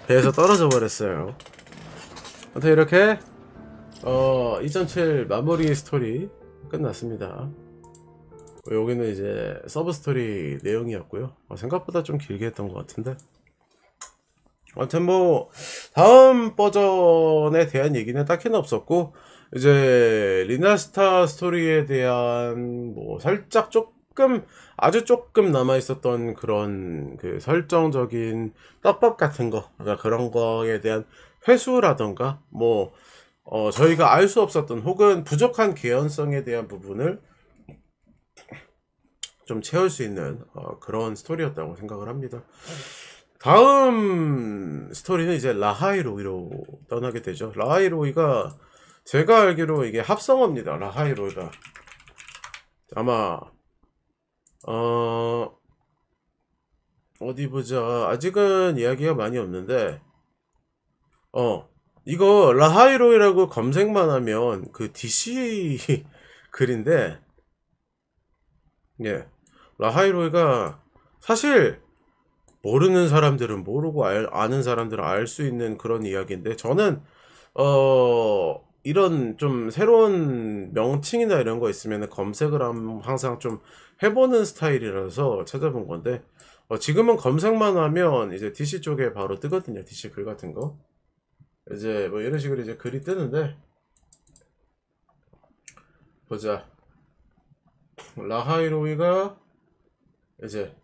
배에서 떨어져 버렸어요. 아무튼 이렇게 2007 마무리 스토리 끝났습니다. 여기는 이제 서브 스토리 내용이었고요. 생각보다 좀 길게 했던 것 같은데 아무튼 뭐 다음 버전에 대한 얘기는 딱히는 없었고 이제 리나스타 스토리에 대한 뭐 살짝 아주 조금 남아 있었던 그런 그 설정적인 떡밥 같은 거 그런 거에 대한 회수라던가 뭐 저희가 알 수 없었던 혹은 부족한 개연성에 대한 부분을 좀 채울 수 있는 그런 스토리였다고 생각을 합니다. 다음 스토리는 이제 라하이로이로 떠나게 되죠. 라하이로이가 제가 알기로 이게 합성어입니다. 라하이로이가 아마 어디 보자. 아직은 이야기가 많이 없는데 이거 라하이로이라고 검색만 하면 그 DC 글인데 예. 라하이로이가 사실 모르는 사람들은 모르고 아는 사람들은 알 수 있는 그런 이야기인데 저는 이런 좀 새로운 명칭이나 이런 거 있으면 검색을 항상 좀 해보는 스타일이라서 찾아본 건데 지금은 검색만 하면 이제 DC 쪽에 바로 뜨거든요. DC 글 같은 거 이제 뭐 이런 식으로 이제 글이 뜨는데 보자. 라하이로이가 이제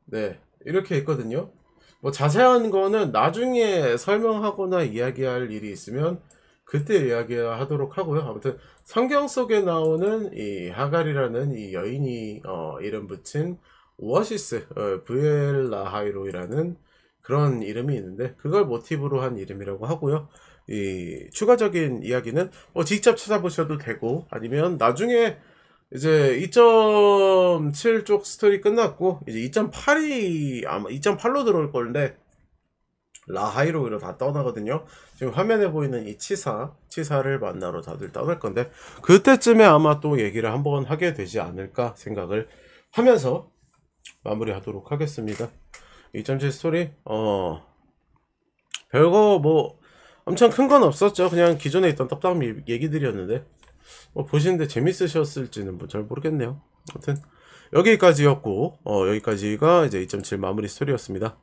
네 이렇게 있거든요. 뭐 자세한 거는 나중에 설명하거나 이야기할 일이 있으면 그때 이야기하도록 하고요. 아무튼 성경 속에 나오는 이 하갈이라는 이 여인이 이름 붙인 오아시스 VL 라하이로이라는 그런 이름이 있는데 그걸 모티브로 한 이름이라고 하고요. 이 추가적인 이야기는 뭐 직접 찾아보셔도 되고 아니면 나중에 이제 2.7 쪽 스토리 끝났고 이제 2.8이 아마 2.8로 들어올 건데 라하이로이로 다 떠나거든요. 지금 화면에 보이는 이 치사를 만나러 다들 떠날 건데 그때쯤에 아마 또 얘기를 한번 하게 되지 않을까 생각을 하면서 마무리하도록 하겠습니다. 2.7 스토리 별거 뭐 엄청 큰 건 없었죠. 그냥 기존에 있던 떡밥 얘기들이었는데 뭐 보시는데 재밌으셨을지는 뭐 잘 모르겠네요. 아무튼 여기까지였고 여기까지가 이제 2.7 마무리 스토리였습니다.